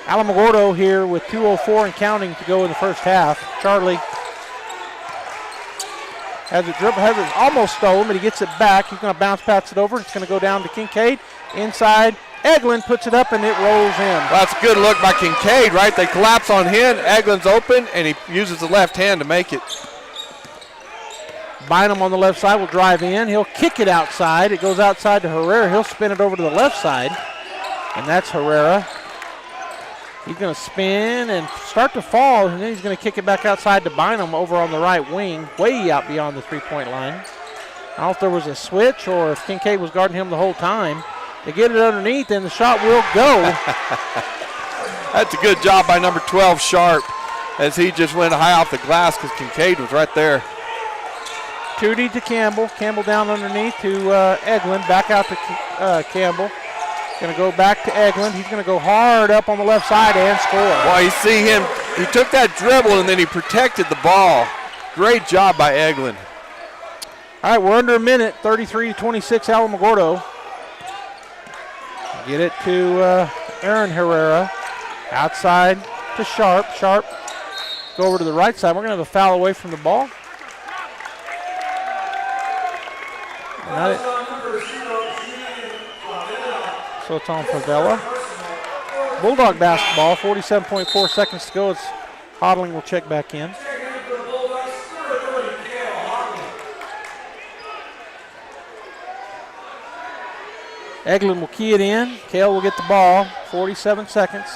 Alamogordo here with 2:04 and counting to go in the first half. Charlie has it almost stolen, but he gets it back. He's going to bounce pass it over. It's going to go down to Kincaid. Inside, Eglin puts it up, and it rolls in. Well, that's a good look by Kincaid, right? They collapse on him. Eglin's open, and he uses the left hand to make it. Bynum on the left side will drive in. He'll kick it outside. It goes outside to Herrera. He'll spin it over to the left side, and that's Herrera. He's going to spin and start to fall, and then he's going to kick it back outside to Bynum over on the right wing, way out beyond the three-point line. I don't know if there was a switch or if Kincaid was guarding him the whole time. They get it underneath, and the shot will go. That's a good job by number 12, Sharp, as he just went high off the glass because Kincaid was right there. Tootie to Campbell. Campbell down underneath to Eglin. Back out to Campbell. Going to go back to Eglin. He's going to go hard up on the left side and score. Well, you see him. He took that dribble, and then he protected the ball. Great job by Eglin. All right, we're under a minute. 33-26 Alamogordo. Get it to Aaron Herrera. Outside to Sharp. Sharp go over to the right side. We're going to have a foul away from the ball. So it's on Favela. Bulldog basketball, 47.4 seconds to go. It's Hodling will check back in. Eglin will key it in. Kale will get the ball, 47 seconds.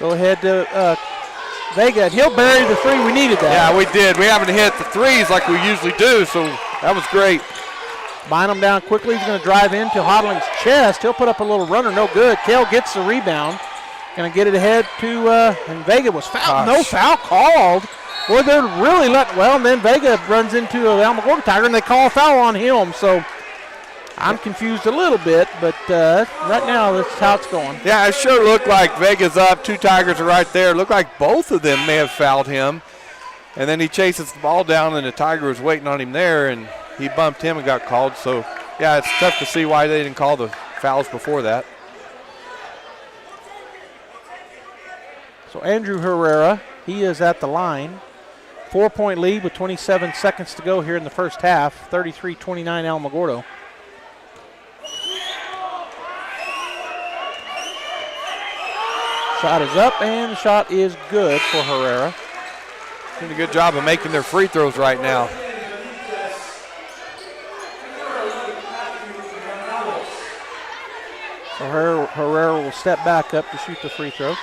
Go ahead to Vega, and he'll bury the three. We needed that. Yeah, we did. We haven't hit the threes like we usually do, so that was great. Bynum down quickly. He's going to drive into Hodling's chest. He'll put up a little runner, no good. Kale gets the rebound. Going to get it ahead to, and Vega was fouled. No foul called. Boy, they're really letting, well, and then Vega runs into an Alamogordo Tiger, and they call a foul on him. So I'm confused a little bit, but right now that's how it's going. Yeah, it sure looked like Vega's up. Two Tigers are right there. It looked like both of them may have fouled him. And then he chases the ball down, and the Tiger was waiting on him there, and he bumped him and got called. So, yeah, it's tough to see why they didn't call the fouls before that. So Andrew Herrera, he is at the line. 4-point lead with 27 seconds to go here in the first half. 33-29 Alamogordo. Shot is up, and the shot is good for Herrera. Doing a good job of making their free throws right now. So Herrera will step back up to shoot the free throw.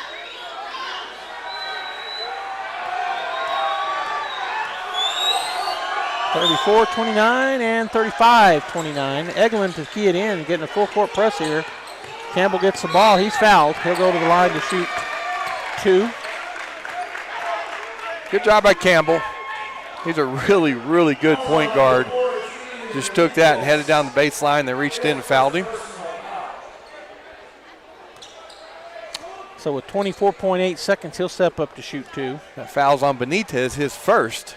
(34-29) and 35-29. Eglin to key it in, getting a full court press here Campbell gets the ball. He's fouled. He'll go to the line to shoot 2. Good job by Campbell. He's a really, really good point guard. Just took that and headed down the baseline. They reached in and fouled him. So with 24.8 seconds, he'll step up to shoot 2. That foul's on Benitez, his first.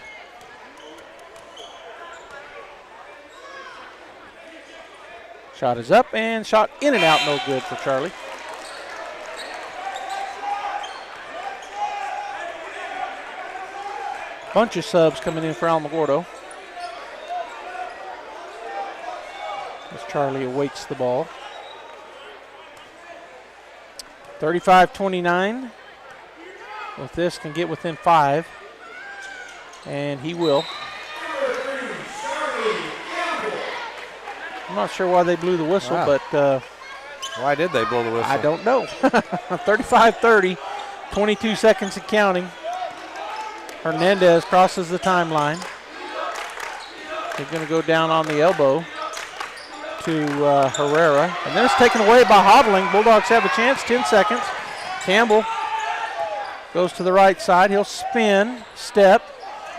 Shot is up and shot in and out, no good for Charlie. Bunch of subs coming in for Alamogordo as Charlie awaits the ball. 35-29. With this, can get within 5. And he will. I'm not sure why they blew the whistle, Wow. but Why did they blow the whistle? I don't know. 35-30, 22 seconds and counting. Hernandez crosses the timeline. He's going to go down on the elbow to Herrera. And then it's taken away by Hodling. Bulldogs have a chance, 10 seconds. Campbell goes to the right side. He'll spin, step,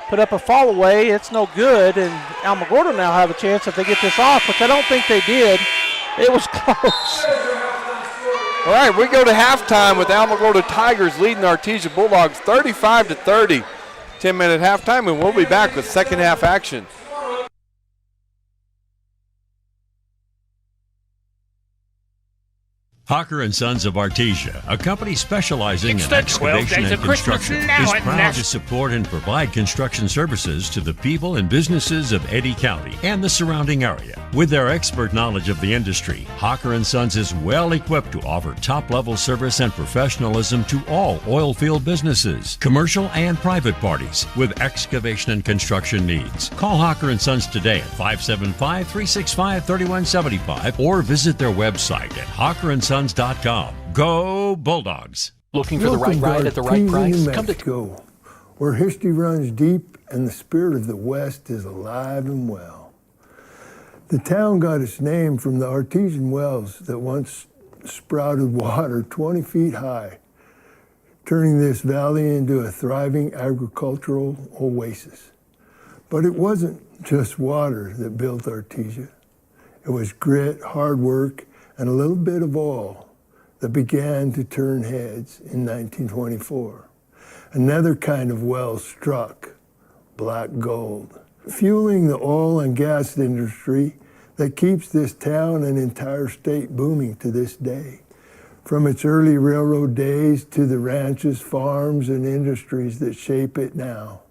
put up a fall away. It's no good, and Alamogordo now have a chance if they get this off, which I don't think they did. It was close. All right, we go to halftime with Alamogordo Tigers leading the Artesia Bulldogs 35-30. 10-minute halftime, and we'll be back with second half action. Hawker & Sons of Artesia, a company specializing It's in the 12 excavation days and of Christmas construction, now is at proud Nast- to support and provide construction services to the people and businesses of Eddy County and the surrounding area. With their expert knowledge of the industry, Hawker & Sons is well equipped to offer top-level service and professionalism to all oil field businesses, commercial and private parties with excavation and construction needs. Call Hawker & Sons today at 575-365-3175 or visit their website at hawkerandsons.com. Go Bulldogs! Looking for the right ride at the right price? Come to Mexico, where history runs deep and the spirit of the West is alive and well. The town got its name from the artesian wells that once sprouted water 20 feet high, turning this valley into a thriving agricultural oasis. But it wasn't just water that built Artesia. It was grit, hard work, and a little bit of all that began to turn heads in 1924. Another kind of well struck, black gold, fueling the oil and gas industry that keeps this town and entire state booming to this day. From its early railroad days to the ranches, farms, and industries that shape it now.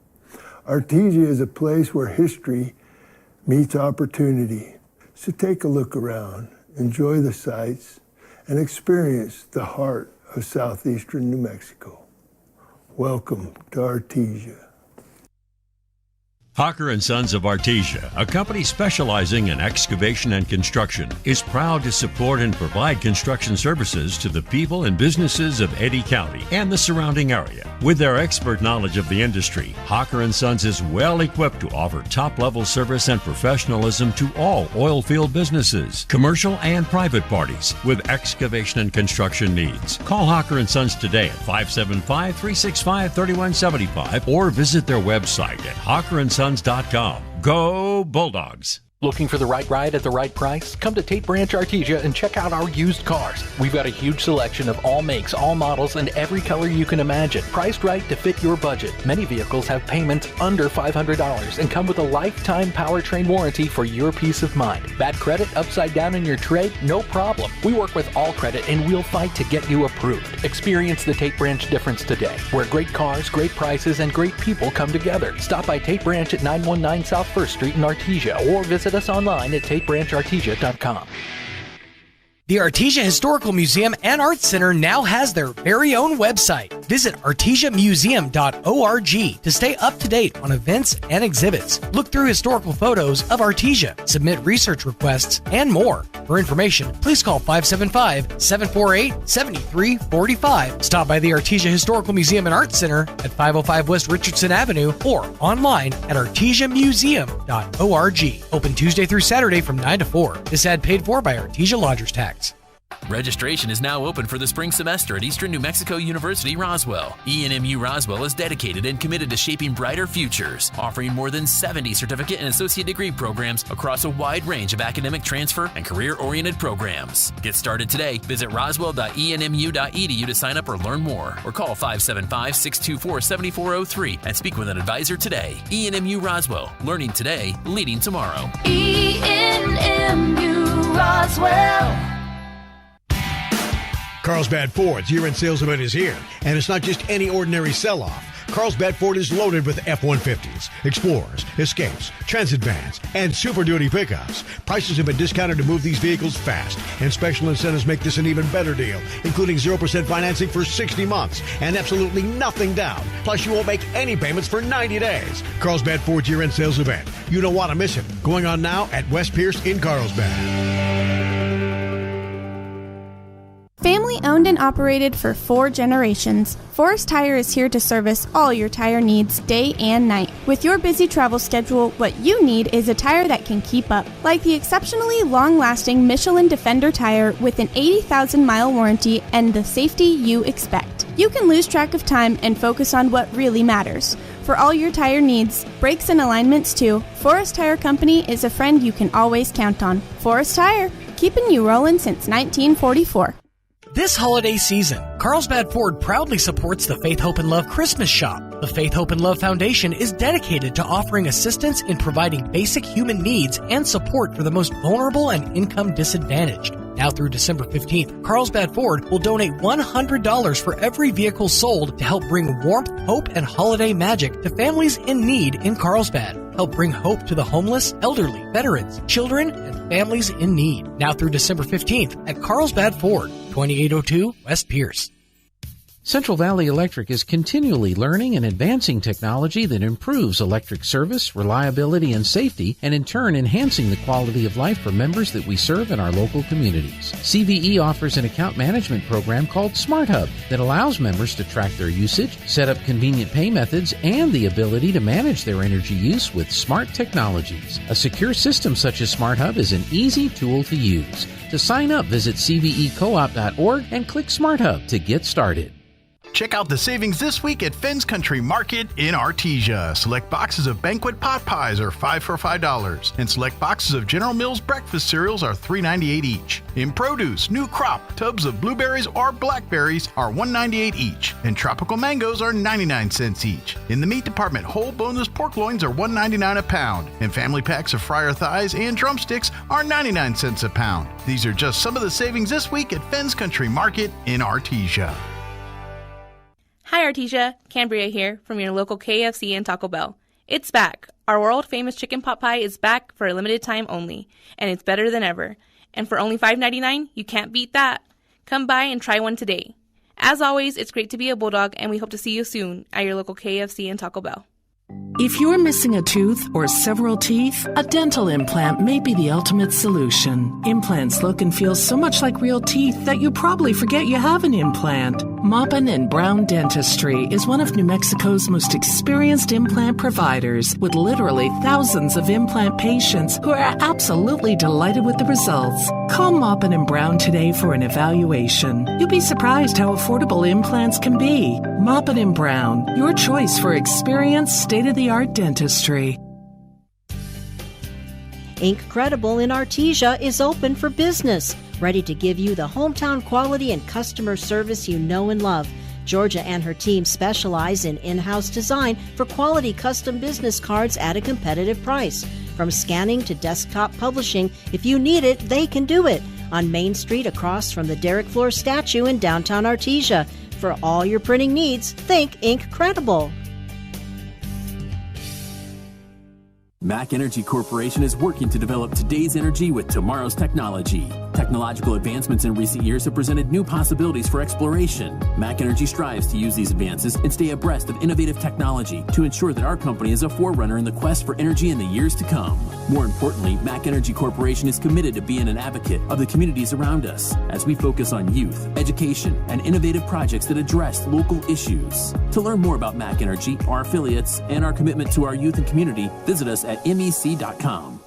Artesia is a place where history meets opportunity. So take a look around, enjoy the sights, and experience the heart of southeastern New Mexico. Welcome to Artesia. Hawker & Sons of Artesia, a company specializing in excavation and construction, is proud to support and provide construction services to the people and businesses of Eddy County and the surrounding area. With their expert knowledge of the industry, Hawker & Sons is well equipped to offer top-level service and professionalism to all oil field businesses, commercial and private parties with excavation and construction needs. Call Hawker & Sons today at 575-365-3175 or visit their website at hawkerandsons.com. Go Bulldogs! Looking for the right ride at the right price? Come to Tate Branch Artesia and check out our used cars. We've got a huge selection of all makes, all models, and every color you can imagine. Priced right to fit your budget. Many vehicles have payments under $500 and come with a lifetime powertrain warranty for your peace of mind. Bad credit upside down in your trade? No problem. We work with all credit and we'll fight to get you approved. Experience the Tate Branch difference today, where great cars, great prices, and great people come together. Stop by Tate Branch at 919 South 1st Street in Artesia or visit us online at tatebranchartesia.com. The Artesia Historical Museum and Arts Center now has their very own website. Visit artesiamuseum.org to stay up to date on events and exhibits. Look through historical photos of Artesia, submit research requests, and more. For information, please call 575-748-7345. Stop by the Artesia Historical Museum and Arts Center at 505 West Richardson Avenue or online at artesiamuseum.org. Open Tuesday through Saturday from 9 to 4. This ad paid for by Artesia Lodgers Tax. Registration is now open for the spring semester at Eastern New Mexico University, Roswell. ENMU Roswell is dedicated and committed to shaping brighter futures, offering more than 70 certificate and associate degree programs across a wide range of academic transfer and career-oriented programs. Get started today. Visit roswell.enmu.edu to sign up or learn more, or call 575-624-7403 and speak with an advisor today. ENMU Roswell, learning today, leading tomorrow. ENMU Roswell. Carlsbad Ford's year-end sales event is here, and it's not just any ordinary sell-off. Carlsbad Ford is loaded with F-150s, Explorers, Escapes, Transit Vans, and Super Duty pickups. Prices have been discounted to move these vehicles fast, and special incentives make this an even better deal, including 0% financing for 60 months and absolutely nothing down. Plus, you won't make any payments for 90 days. Carlsbad Ford's year-end sales event. You don't want to miss it. Going on now at West Pierce in Carlsbad. Family owned and operated for 4 generations, Forest Tire is here to service all your tire needs day and night. With your busy travel schedule, what you need is a tire that can keep up, like the exceptionally long-lasting Michelin Defender tire with an 80,000-mile warranty and the safety you expect. You can lose track of time and focus on what really matters. For all your tire needs, brakes and alignments too, Forest Tire Company is a friend you can always count on. Forest Tire, keeping you rolling since 1944. This holiday season, Carlsbad Ford proudly supports the Faith, Hope, and Love Christmas Shop. The Faith, Hope, and Love Foundation is dedicated to offering assistance in providing basic human needs and support for the most vulnerable and income disadvantaged. Now through December 15th, Carlsbad Ford will donate $100 for every vehicle sold to help bring warmth, hope, and holiday magic to families in need in Carlsbad. Help bring hope to the homeless, elderly, veterans, children, and families in need. Now through December 15th at Carlsbad Ford, 2802 West Pierce. Central Valley Electric is continually learning and advancing technology that improves electric service, reliability, and safety, and in turn enhancing the quality of life for members that we serve in our local communities. CVE offers an account management program called Smart Hub that allows members to track their usage, set up convenient pay methods, and the ability to manage their energy use with smart technologies. A secure system such as Smart Hub is an easy tool to use. To sign up, visit cvecoop.org and click Smart Hub to get started. Check out the savings this week at Finn's Country Market in Artesia. Select boxes of banquet pot pies are $5 for $5, and select boxes of General Mills breakfast cereals are $3.98 each. In produce, new crop tubs of blueberries or blackberries are $1.98 each, and tropical mangoes are 99 cents each. In the meat department, whole boneless pork loins are $1.99 a pound, and family packs of fryer thighs and drumsticks are 99 cents a pound. These are just some of the savings this week at Finn's Country Market in Artesia. Hi Artesia, Cambria here from your local KFC and Taco Bell. It's back. Our world-famous chicken pot pie is back for a limited time only, and it's better than ever. And for only $5.99, you can't beat that. Come by and try one today. As always, it's great to be a Bulldog, and we hope to see you soon at your local KFC and Taco Bell. If you're missing a tooth or several teeth, a dental implant may be the ultimate solution. Implants look and feel so much like real teeth that you probably forget you have an implant. Maupin & Brown Dentistry is one of New Mexico's most experienced implant providers, with literally thousands of implant patients who are absolutely delighted with the results. Call Maupin & Brown today for an evaluation. You'll be surprised how affordable implants can be. Maupin & Brown, your choice for experienced, state-of-the-art dentistry. Incredible in Artesia is open for business, ready to give you the hometown quality and customer service you know and love. Georgia and her team specialize in in-house design for quality custom business cards at a competitive price. From scanning to desktop publishing, if you need it, they can do it. On Main Street across from the Derek Floor statue in downtown Artesia. For all your printing needs, think Incredible. Mac Energy Corporation is working to develop today's energy with tomorrow's technology. Technological advancements in recent years have presented new possibilities for exploration. Mac Energy strives to use these advances and stay abreast of innovative technology to ensure that our company is a forerunner in the quest for energy in the years to come. More importantly, Mac Energy Corporation is committed to being an advocate of the communities around us as we focus on youth, education, and innovative projects that address local issues. To learn more about Mac Energy, our affiliates, and our commitment to our youth and community, visit us at mec.com.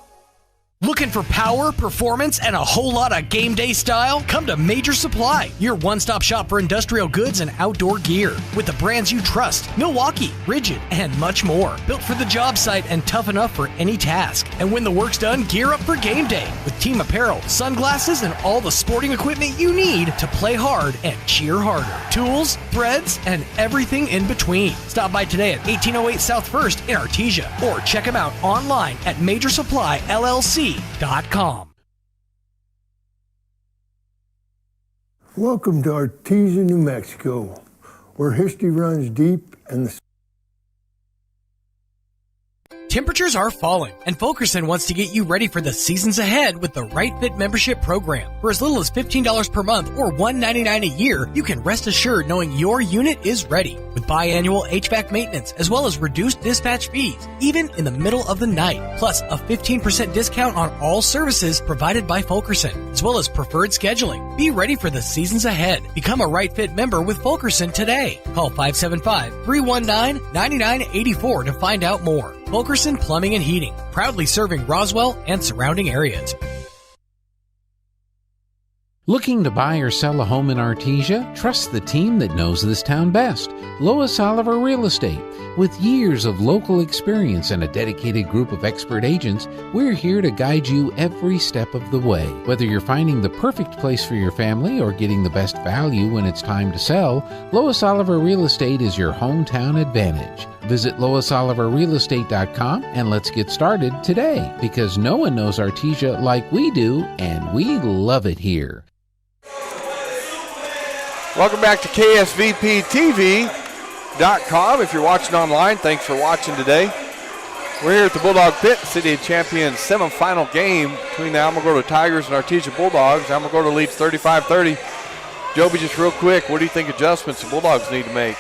Looking for power, performance, and a whole lot of game day style? Come to Major Supply, your one-stop shop for industrial goods and outdoor gear. With the brands you trust, Milwaukee, Rigid, and much more. Built for the job site and tough enough for any task. And when the work's done, gear up for game day with team apparel, sunglasses, and all the sporting equipment you need to play hard and cheer harder. Tools, threads, and everything in between. Stop by today at 1808 South First in Artesia or check them out online at MajorSupplyLLC.com. Welcome to Artesia, New Mexico, where history runs deep and the Temperatures are falling, and Fulkerson wants to get you ready for the seasons ahead with the Right Fit membership program. For as little as $15 per month or $199 a year, you can rest assured knowing your unit is ready. With biannual HVAC maintenance, as well as reduced dispatch fees, even in the middle of the night. Plus, a 15% discount on all services provided by Fulkerson, as well as preferred scheduling. Be ready for the seasons ahead. Become a Right Fit member with Fulkerson today. Call 575-319-9984 to find out more. Fulkerson Plumbing and Heating, proudly serving Roswell and surrounding areas. Looking to buy or sell a home in Artesia? Trust the team that knows this town best. Lois Oliver Real Estate. With years of local experience and a dedicated group of expert agents, we're here to guide you every step of the way. Whether you're finding the perfect place for your family or getting the best value when it's time to sell, Lois Oliver Real Estate is your hometown advantage. Visit LoisOliverRealEstate.com and let's get started today, because no one knows Artesia like we do, and we love it here. Welcome back to KSVPTV.com. If you're watching online, thanks for watching today. We're here at the Bulldog Pit, City of Champions semifinal game between the Alamogordo Tigers and Artesia Bulldogs. Alamogordo leads 35-30. Joby, just real quick, what do you think adjustments the Bulldogs need to make?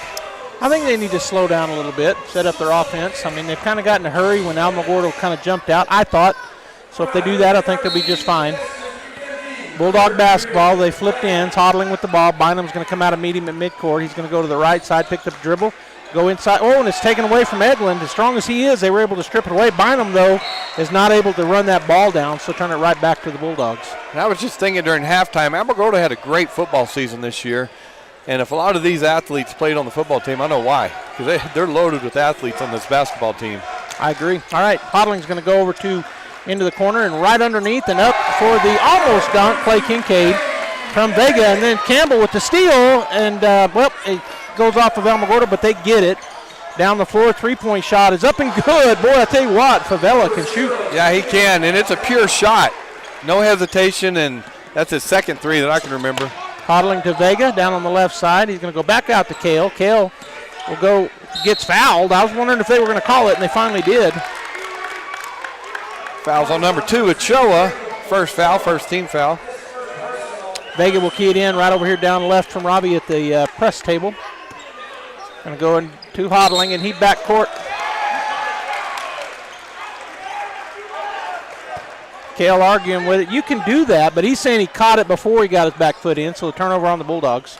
I think they need to slow down a little bit, set up their offense. I mean, they've kind of gotten in a hurry when Alamogordo kind of jumped out, I thought. So if they do that, I think they'll be just fine. Bulldog basketball, they flipped ends, Hodling with the ball. Bynum's going to come out and meet him at midcourt. He's going to go to the right side, pick up the dribble, go inside. Oh, and it's taken away from Edlund. As strong as he is, they were able to strip it away. Bynum, though, is not able to run that ball down, so turn it right back to the Bulldogs. And I was just thinking during halftime, Alamogordo had a great football season this year. And if a lot of these athletes played on the football team, I know why. Because they're loaded with athletes on this basketball team. I agree. All right, Hodling's going to go over to into the corner and right underneath and up for the almost dunk, Clay Kincaid from Vega. And then Campbell with the steal, and, well, it goes off of Alamogordo, but they get it. Down the floor, three-point shot is up and good. Boy, I tell you what, Favela can shoot. Yeah, he can, and it's a pure shot. No hesitation, and that's his second three that I can remember. Hodling to Vega down on the left side. He's going to go back out to Kale. Kale will go, gets fouled. I was wondering if they were going to call it, and they finally did. Fouls on number 2, Ochoa. First foul, first team foul. Vega will key it in right over here down left from Robbie at the press table. Going to go into Hodling, and he backcourt. Kale arguing with it. You can do that, but he's saying he caught it before he got his back foot in, so the turnover on the Bulldogs.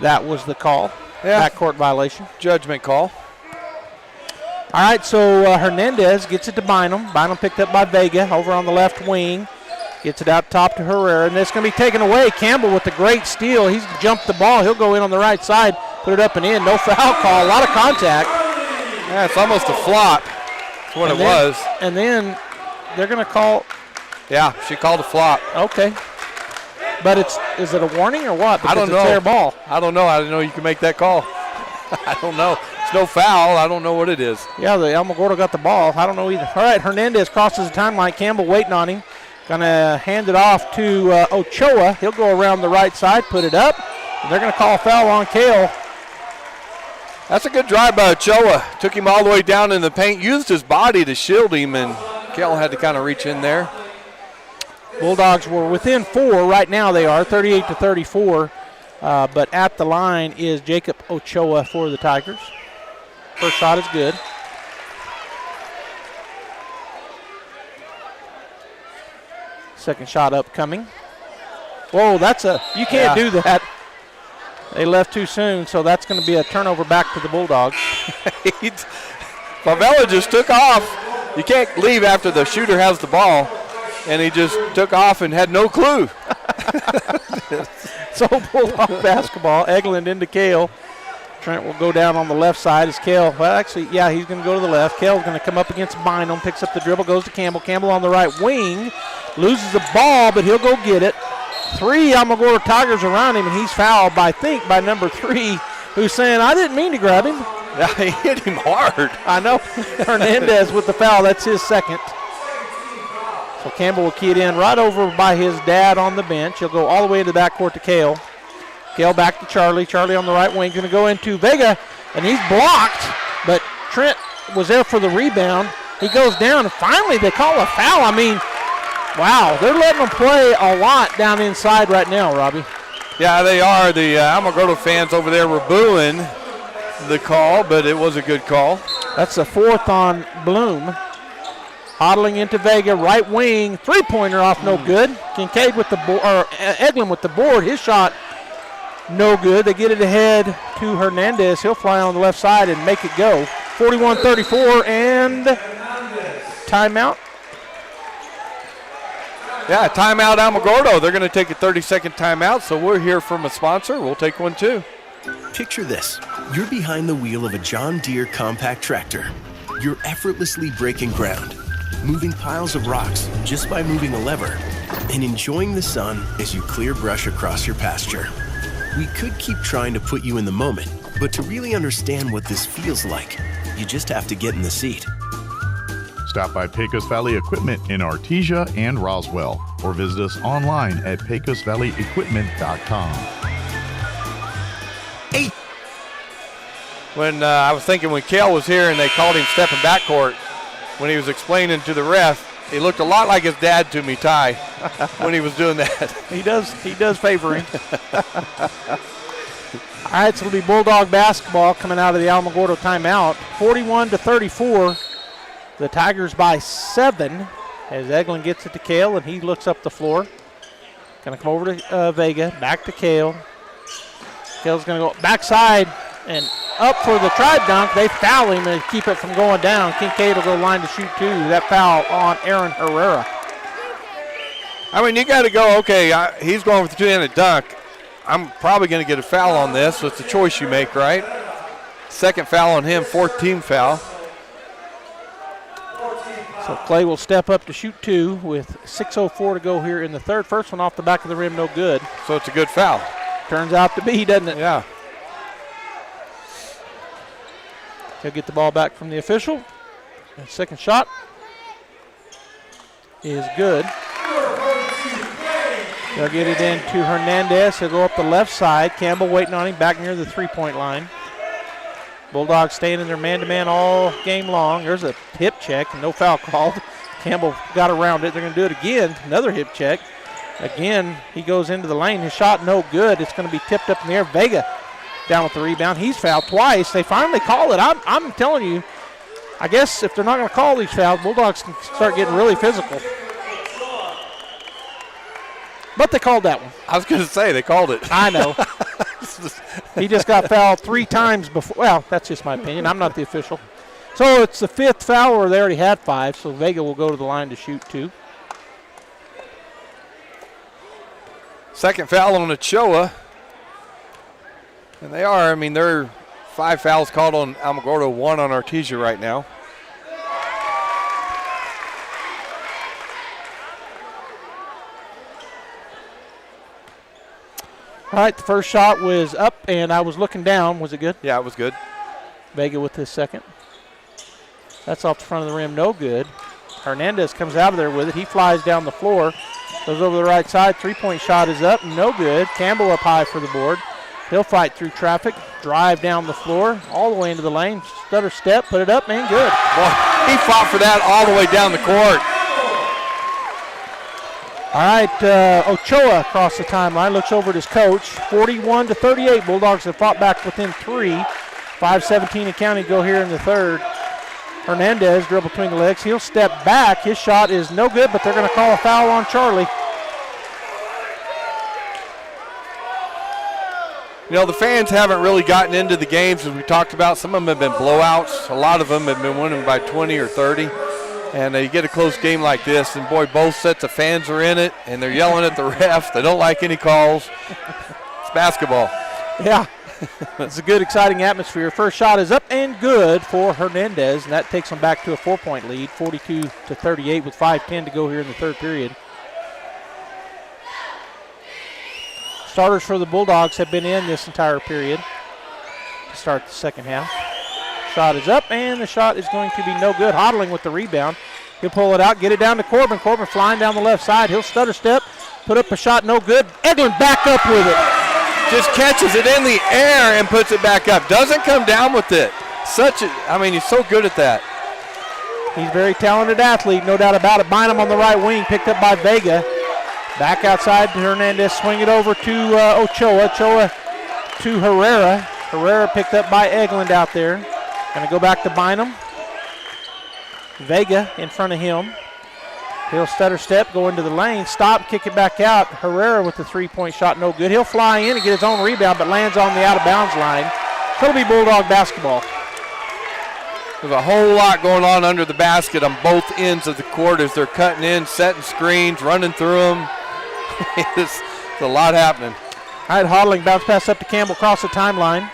That was the call. Yeah. Backcourt violation. Judgment call. All right, so Hernandez gets it to Bynum. Bynum picked up by Vega over on the left wing. Gets it out top to Herrera, and it's going to be taken away. Campbell with the great steal. He's jumped the ball. He'll go in on the right side, put it up and in. No foul call. A lot of contact. Yeah, it's almost a flop. That's what it was. And then they're going to call. Yeah, she called a flop. Okay. But is it a warning or what? Because I don't know. It's their ball. I don't know. I didn't know you could make that call. I don't know. It's no foul. I don't know what it is. Yeah, the Alamogordo got the ball. I don't know either. All right, Hernandez crosses the timeline. Campbell waiting on him. Going to hand it off to Ochoa. He'll go around the right side, put it up. And they're going to call a foul on Kale. That's a good drive by Ochoa. Took him all the way down in the paint, used his body to shield him, and Kale had to kind of reach in there. Bulldogs were within 4 right now. They are 38-34. But at the line is Jacob Ochoa for the Tigers. First shot is good. Second shot upcoming. Whoa, you can't do that. They left too soon, so that's going to be a turnover back to the Bulldogs. Favela just took off. You can't leave after the shooter has the ball, and he just took off and had no clue. So Bulldog basketball, Eglin into Kale. Trent will go down on the left side as Kale, well, actually, yeah, he's going to go to the left. Kale's going to come up against Bynum, picks up the dribble, goes to Campbell. Campbell on the right wing, loses the ball, but he'll go get it. 3 Alamogordo Tigers around him, and he's fouled by, I think, by number 3, who's saying, I didn't mean to grab him. Yeah, he hit him hard. I know. Hernandez with the foul. That's his second. So Campbell will key it in right over by his dad on the bench. He'll go all the way to the backcourt to Kale. Kale back to Charlie. Charlie on the right wing. Going to go into Vega, and he's blocked, but Trent was there for the rebound. He goes down, and finally they call a foul. I mean, wow, they're letting them play a lot down inside right now, Robbie. Yeah, they are. The Alamogordo fans over there were booing the call, but it was a good call. That's the 4th on Bloom. Hodling into Vega, right wing, three-pointer off, no good. Kincaid with the board, or Eglin with the board. His shot, no good. They get it ahead to Hernandez. He'll fly on the left side and make it go. 41-34 and timeout. Yeah, timeout Alamogordo. They're going to take a 30-second timeout, so we're here from a sponsor. We'll take one too. Picture this. You're behind the wheel of a John Deere compact tractor. You're effortlessly breaking ground, moving piles of rocks just by moving a lever, and enjoying the sun as you clear brush across your pasture. We could keep trying to put you in the moment, but to really understand what this feels like, you just have to get in the seat. Stop by Pecos Valley Equipment in Artesia and Roswell, or visit us online at pecosvalleyequipment.com. When I was thinking when Kale was here and they called him stepping backcourt, when he was explaining to the ref, he looked a lot like his dad to me, Ty, when he was doing that. He does favor him. All right, so it'll be Bulldog basketball coming out of the Alamogordo timeout. 41-34. The Tigers by 7 as Eglin gets it to Kale, and he looks up the floor. Going to come over to Vega, back to Kale. Kale's going to go backside and up for the try dunk. They foul him and keep it from going down. Kincaid will go line to shoot 2. That foul on Aaron Herrera. I mean, you got to go, okay, he's going with the two-handed dunk. I'm probably going to get a foul on this, so it's a choice you make, right? Second foul on him, 4th team foul. So Clay will step up to shoot 2 with 6:04 to go here in the third. First one off the back of the rim, no good. So it's a good foul. Turns out to be, doesn't it? Yeah. He'll get the ball back from the official. And second shot is good. They'll get it into Hernandez. He'll go up the left side. Campbell waiting on him back near the three-point line. Bulldogs staying in their man-to-man all game long. There's a hip check and no foul called. Campbell got around it. They're going to do it again. Another hip check. Again, he goes into the lane. His shot no good. It's going to be tipped up in the air. Vega down with the rebound. He's fouled twice. They finally call it. I'm telling you, I guess if they're not going to call these fouls, Bulldogs can start getting really physical. But they called that one. I was going to say, they called it. I know. He just got fouled 3 times before. Well, that's just my opinion. I'm not the official. So it's the 5th foul, or they already had 5, so Vega will go to the line to shoot 2. Second foul on Ochoa. And they are, I mean, there are 5 fouls called on Alamogordo, 1 on Artesia right now. All right, the first shot was up, and I was looking down. Was it good? Yeah, it was good. Vega with his second. That's off the front of the rim, no good. Hernandez comes out of there with it. He flies down the floor, goes over the right side. Three-point shot is up, no good. Campbell up high for the board. He'll fight through traffic, drive down the floor, all the way into the lane. Stutter step, put it up, man, good. Boy, he fought for that all the way down the court. All right, Ochoa across the timeline, looks over at his coach. 41-38, Bulldogs have fought back within 3. 5:17 and counting go here in the third. Hernandez dribble between the legs. He'll step back. His shot is no good, but they're going to call a foul on Charlie. You know, the fans haven't really gotten into the games as we talked about. Some of them have been blowouts. A lot of them have been winning by 20 or 30. And you get a close game like this, and boy, both sets of fans are in it, and they're yelling at the refs. They don't like any calls. It's basketball. Yeah. It's a good, exciting atmosphere. First shot is up and good for Hernandez, and that takes them back to a 4-point lead, 42-38 with 5:10 to go here in the third period. Starters for the Bulldogs have been in this entire period to start the second half. Shot is up, and the shot is going to be no good. Hodling with the rebound. He'll pull it out, get it down to Corbin. Corbin flying down the left side. He'll stutter step, put up a shot, no good. Eglin back up with it. Just catches it in the air and puts it back up. Doesn't come down with it. He's so good at that. He's a very talented athlete, no doubt about it. Bynum on the right wing, picked up by Vega. Back outside to Hernandez, swing it over to Ochoa. Ochoa to Herrera. Herrera picked up by Eglin out there. Going to go back to Bynum. Vega in front of him. He'll stutter step, go into the lane, stop, kick it back out. Herrera with the three-point shot, no good. He'll fly in and get his own rebound, but lands on the out-of-bounds line. So it'll be Bulldog basketball. There's a whole lot going on under the basket on both ends of the court as they're cutting in, setting screens, running through them. It's a lot happening. All right, Hodling bounce pass up to Campbell across the timeline.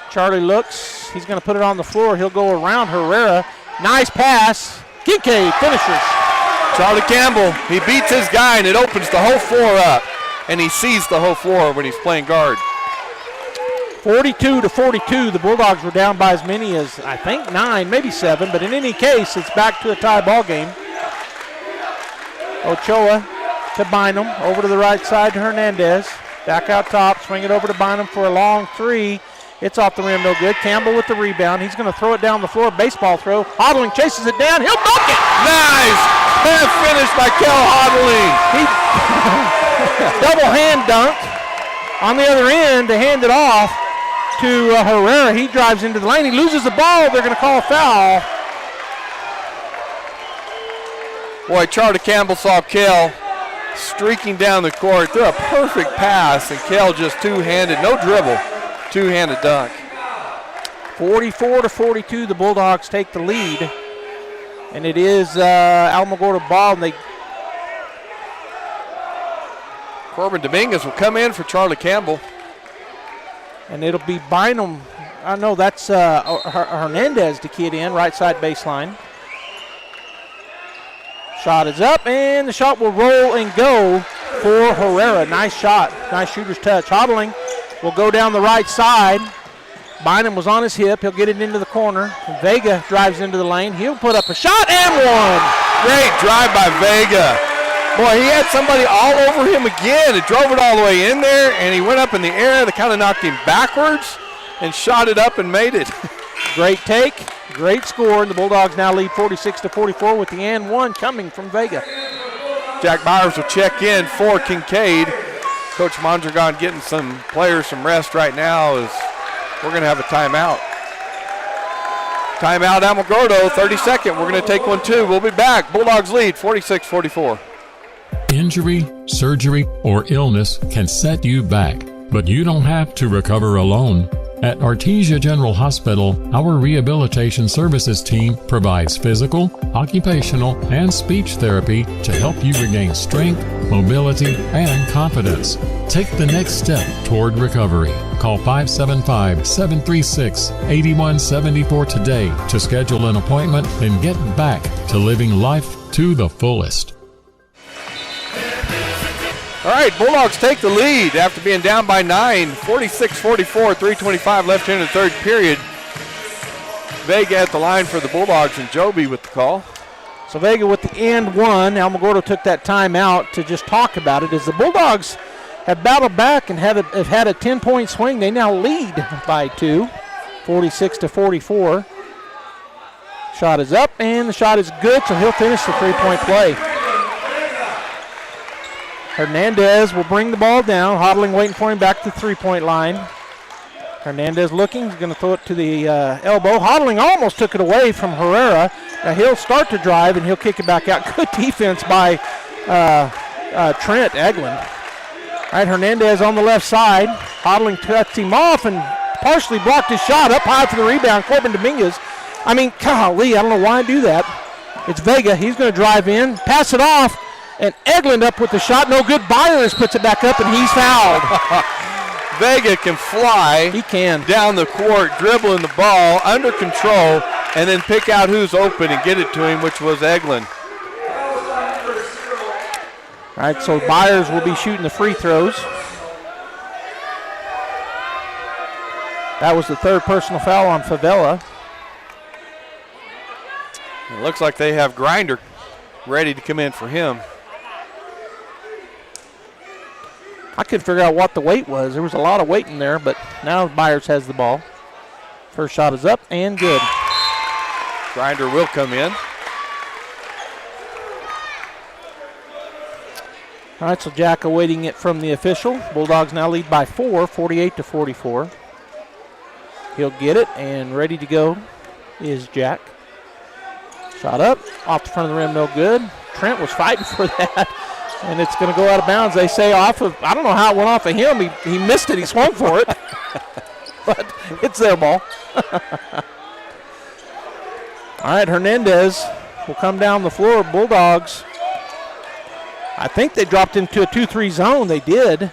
Charlie looks. He's going to put it on the floor. He'll go around Herrera. Nice pass. Kincaid finishes. Charlie Campbell, he beats his guy, and it opens the whole floor up. And he sees the whole floor when he's playing guard. 42-42. The Bulldogs were down by as many as, I think, 9, maybe 7. But in any case, it's back to a tie ball game. Ochoa to Bynum. Over to the right side to Hernandez. Back out top. Swing it over to Bynum for a long three. It's off the rim, no good. Campbell with the rebound. He's going to throw it down the floor. Baseball throw. Hodling chases it down. He'll dunk it. Nice. Half finish by Kel Hodling. He double hand dunked. On the other end to hand it off to Herrera. He drives into the lane. He loses the ball. They're going to call a foul. Boy, Charlie Campbell saw Kel streaking down the court. Threw a perfect pass, and Kel just two-handed, no dribble. Two-handed dunk. 44-42, the Bulldogs take the lead. And it is Alamogordo ball. And Corbin Dominguez will come in for Charlie Campbell. And it'll be Bynum. I know that's Hernandez to kid in, right side baseline. Shot is up, and the shot will roll and go for Herrera. Nice shot. Nice shooter's touch. Hodling will go down the right side. Bynum was on his hip. He'll get it into the corner. Vega drives into the lane. He'll put up a shot and one. Great drive by Vega. Boy, he had somebody all over him again. It drove it all the way in there, and he went up in the air. They kind of knocked him backwards and shot it up and made it. Great take. Great score. And the Bulldogs now lead 46-44 with the and one coming from Vega. Jack Byers will check in for Kincaid. Coach Mondragon getting some players some rest right now as we're going to have a timeout. Timeout, Alamogordo, 32nd. We're going to take one too. We'll be back. Bulldogs lead 46-44. Injury, surgery, or illness can set you back, but you don't have to recover alone. At Artesia General Hospital, our rehabilitation services team provides physical, occupational, and speech therapy to help you regain strength, mobility, and confidence. Take the next step toward recovery. Call 575-736-8174 today to schedule an appointment and get back to living life to the fullest. All right, Bulldogs take the lead after being down by 9, 46-44, 3:25 left here in the third period. Vega at the line for the Bulldogs and Joby with the call. So Vega with the and one. Alamogordo took that timeout to just talk about it. As the Bulldogs have battled back and have had a 10-point swing, they now lead by 2, 46-44. Shot is up, and the shot is good, so he'll finish the three-point play. Hernandez will bring the ball down. Hodling waiting for him back to the three-point line. Hernandez looking. He's going to throw it to the elbow. Hodling almost took it away from Herrera. Now he'll start to drive, and he'll kick it back out. Good defense by Trent Eglin. All right, Hernandez on the left side. Hodling cuts him off and partially blocked his shot. Up high for the rebound, Corbin Dominguez. I mean, golly, I don't know why I do that. It's Vega. He's going to drive in, pass it off, and Eglin up with the shot. No good. Byers puts it back up, and he's fouled. Vega can fly. He can. Down the court, dribbling the ball, under control, and then pick out who's open and get it to him, which was Eglin. All right, so Byers will be shooting the free throws. That was the third personal foul on Favela. It looks like they have Grinder ready to come in for him. I couldn't figure out what the weight was. There was a lot of weight in there, but now Byers has the ball. First shot is up and good. Grinder will come in. All right, so Jack awaiting it from the official. Bulldogs now lead by 4, 48-44. He'll get it, and ready to go is Jack. Shot up, off the front of the rim, no good. Trent was fighting for that, and it's going to go out of bounds. They say off of, I don't know how it went off of him. He missed it, he swung for it, but it's their ball. All right, Hernandez will come down the floor. Bulldogs, I think they dropped into a 2-3 zone. They did.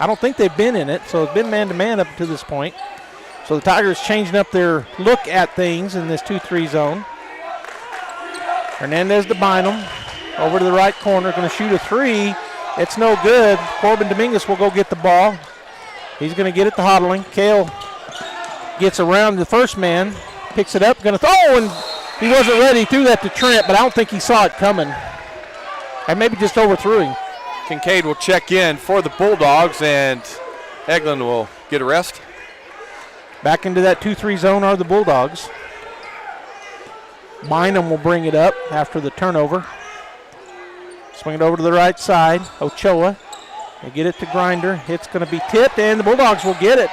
I don't think they've been in it, so it's been man-to-man up to this point. So the Tigers changing up their look at things in this 2-3 zone. Hernandez to Bynum. Over to the right corner, going to shoot a three. It's no good. Corbin Dominguez will go get the ball. He's going to get it to Hodling. Kale gets around the first man, picks it up, going to throw, and he wasn't ready. He threw that to Trent, but I don't think he saw it coming. And maybe just overthrew him. Kincaid will check in for the Bulldogs, and Eglin will get a rest. Back into that 2-3 zone are the Bulldogs. Bynum will bring it up after the turnover. Swing it over to the right side. Ochoa. They get it to Grinder. It's going to be tipped, and the Bulldogs will get it.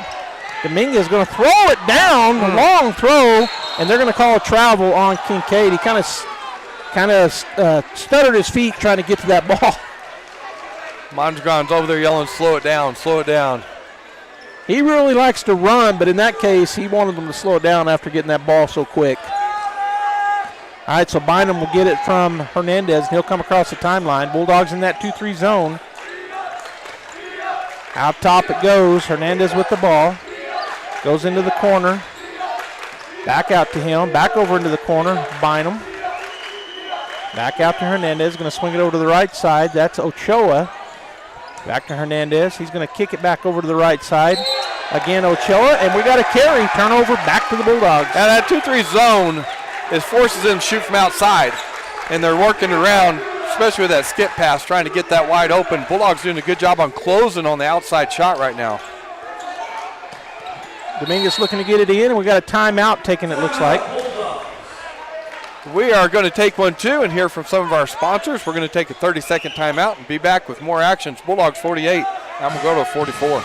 Dominguez is going to throw it down, a long throw, and they're going to call a travel on Kincaid. He kind of stuttered his feet trying to get to that ball. Mondragon's over there yelling, slow it down, slow it down. He really likes to run, but in that case, he wanted them to slow it down after getting that ball so quick. All right, so Bynum will get it from Hernandez, and he'll come across the timeline. Bulldogs in that 2-3 zone. Out top it goes. Hernandez with the ball. Goes into the corner. Back out to him. Back over into the corner. Bynum. Back out to Hernandez. Going to swing it over to the right side. That's Ochoa. Back to Hernandez. He's going to kick it back over to the right side. Again, Ochoa, and we got a carry. Turnover back to the Bulldogs. Now that 2-3 zone forces them to shoot from outside, and they're working around, especially with that skip pass, trying to get that wide open. Bulldogs doing a good job on closing on the outside shot right now. Dominguez looking to get it in, and we got a timeout taken, it looks like. We are going to take one, too, and hear from some of our sponsors. We're going to take a 30-second timeout and be back with more actions. Bulldogs 48, Alamogordo 44.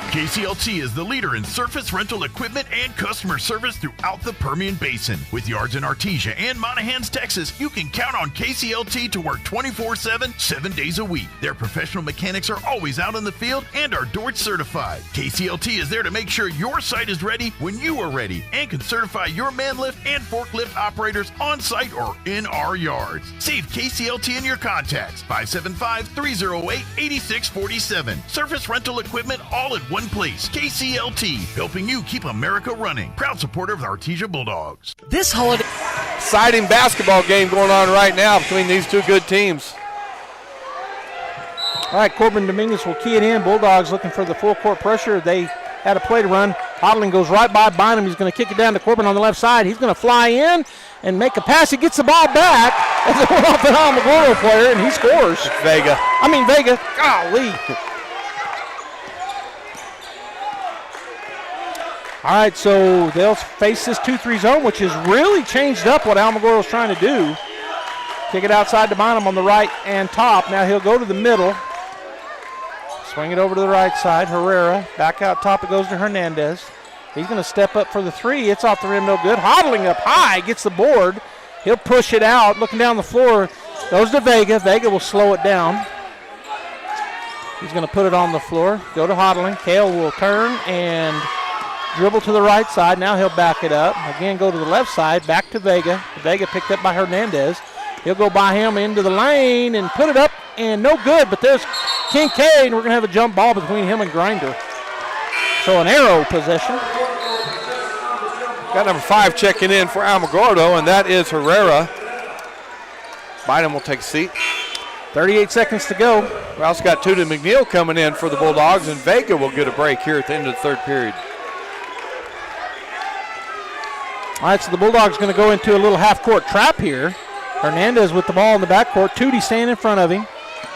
KCLT is the leader in surface rental equipment and customer service throughout the Permian Basin. With yards in Artesia and Monahans, Texas, you can count on KCLT to work 24/7, 7 days a week. Their professional mechanics are always out in the field and are DORT certified. KCLT is there to make sure your site is ready when you are ready and can certify your man lift and forklift operators on site or in our yards. Save KCLT in your contacts, 575-308-8647. Surface rental equipment all in one place. KCLT, helping you keep America running. Proud supporter of the Artesia Bulldogs. This holiday. Exciting basketball game going on right now between these two good teams. All right, Corbin Dominguez will key it in. Bulldogs looking for the full court pressure. They had a play to run. Hodling goes right by Bynum. He's going to kick it down to Corbin on the left side. He's going to fly in and make a pass. He gets the ball back as it went off an Alamogordo player, and he scores. Vega. Golly. All right, so they'll face this 2-3 zone, which has really changed up what Alamogordo's trying to do. Kick it outside to Bynum on the right and top. Now he'll go to the middle. Swing it over to the right side. Herrera. Back out top it goes to Hernandez. He's going to step up for the three. It's off the rim, no good. Hodling up high, gets the board. He'll push it out. Looking down the floor, goes to Vega. Vega will slow it down. He's going to put it on the floor, go to Hodling. Kale will turn and dribble to the right side. Now he'll back it up. Again, go to the left side, back to Vega. Vega picked up by Hernandez. He'll go by him into the lane and put it up, and no good, but there's Kincaid, and we're going to have a jump ball between him and Grinder. So an arrow possession. Got number 5 checking in for Alamogordo, and that is Herrera. Bynum will take a seat. 38 seconds to go. We also got Tuda McNeil coming in for the Bulldogs, and Vega will get a break here at the end of the third period. All right, so the Bulldogs going to go into a little half-court trap here. Hernandez with the ball in the backcourt. Tootie staying in front of him.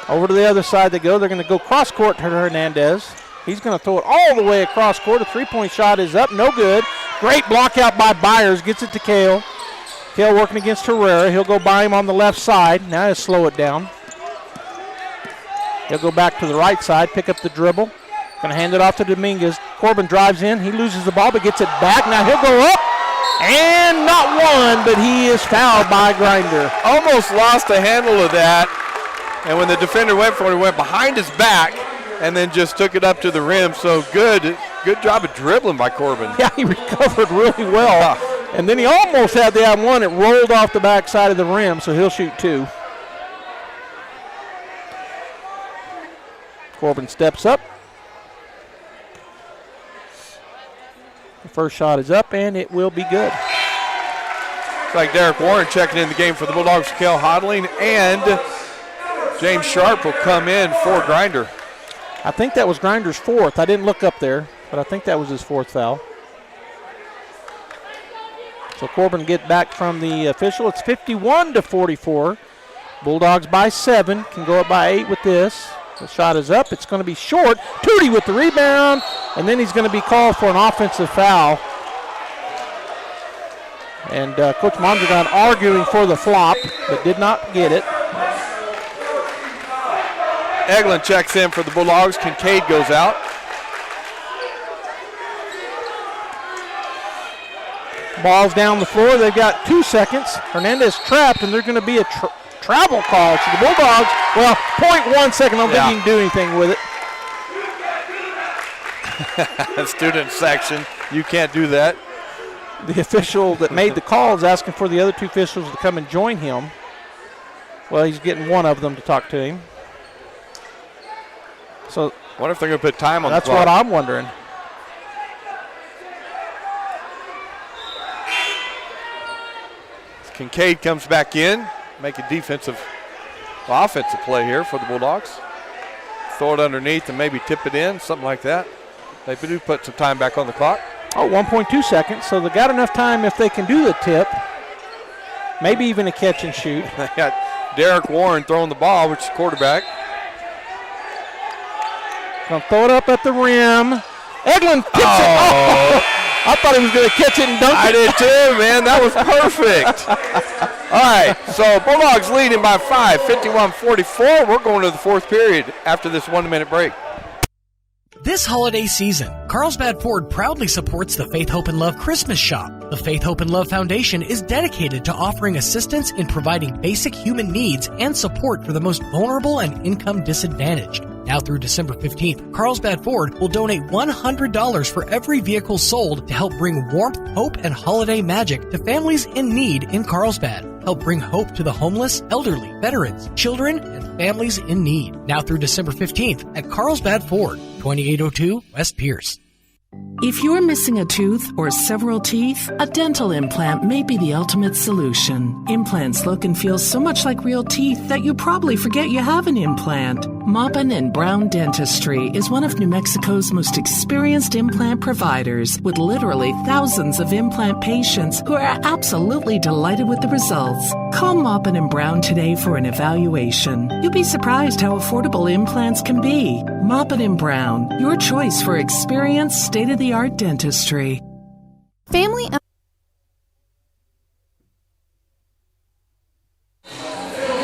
Over to the other side they go. They're going to go cross-court to Hernandez. He's going to throw it all the way across court. A three-point shot is up, no good. Great block out by Byers. Gets it to Kale. Kale working against Herrera. He'll go by him on the left side. Now he'll slow it down. He'll go back to the right side, pick up the dribble. Going to hand it off to Dominguez. Corbin drives in. He loses the ball but gets it back. Now he'll go up. And not one, but he is fouled by Grinder. Almost lost the handle of that. And when the defender went for it, he went behind his back and then just took it up to the rim. So good job of dribbling by Corbin. Yeah, he recovered really well. And then he almost had the one. It rolled off the backside of the rim, so he'll shoot 2. Corbin steps up. The first shot is up, and it will be good. Looks like Derek Warren checking in the game for the Bulldogs, Kale Hodling, and James Sharp will come in for Grinder. I think that was Grinder's 4th. I didn't look up there, but I think that was his 4th foul. So Corbin get back from the official. It's 51-44. Bulldogs by 7. Can go up by 8 with this. The shot is up. It's going to be short. Tootie with the rebound, and then he's going to be called for an offensive foul. And Coach Mondragon arguing for the flop, but did not get it. Eglin checks in for the Bulldogs. Kincaid goes out. Ball's down the floor. They've got 2 seconds. Hernandez trapped, and they're going to be a travel call. So the Bulldogs, 0.1 second. I don't think you can do anything with it. Student section, you can't do that. The official that made the call is asking for the other 2 officials to come and join him. Well, he's getting one of them to talk to him. So, wonder if they're going to put time on the clock. That's what I'm wondering. Kincaid comes back in, make a offensive play here for the Bulldogs. Throw it underneath and maybe tip it in, something like that. They do put some time back on the clock. 1.2 seconds, so they got enough time if they can do the tip. Maybe even a catch and shoot. They got Derek Warren throwing the ball, which is quarterback. Gonna throw it up at the rim. Eglin tips it. Oh! I thought he was going to catch it and dunk it. I did too, man. That was perfect. All right, so Bulldogs leading by 5, 51-44. We're going to the 4th period after this 1-minute break. This holiday season, Carlsbad Ford proudly supports the Faith, Hope, and Love Christmas Shop. The Faith, Hope, and Love Foundation is dedicated to offering assistance in providing basic human needs and support for the most vulnerable and income disadvantaged. Now through December 15th, Carlsbad Ford will donate $100 for every vehicle sold to help bring warmth, hope, and holiday magic to families in need in Carlsbad. Help bring hope to the homeless, elderly, veterans, children, and families in need. Now through December 15th at Carlsbad Ford, 2802 West Pierce. If you're missing a tooth or several teeth, a dental implant may be the ultimate solution. Implants look and feel so much like real teeth that you probably forget you have an implant. Maupin & Brown Dentistry is one of New Mexico's most experienced implant providers, with literally thousands of implant patients who are absolutely delighted with the results. Call Maupin & Brown today for an evaluation. You'll be surprised how affordable implants can be. Maupin & Brown, your choice for experienced, state-of-the-art dentistry. Family.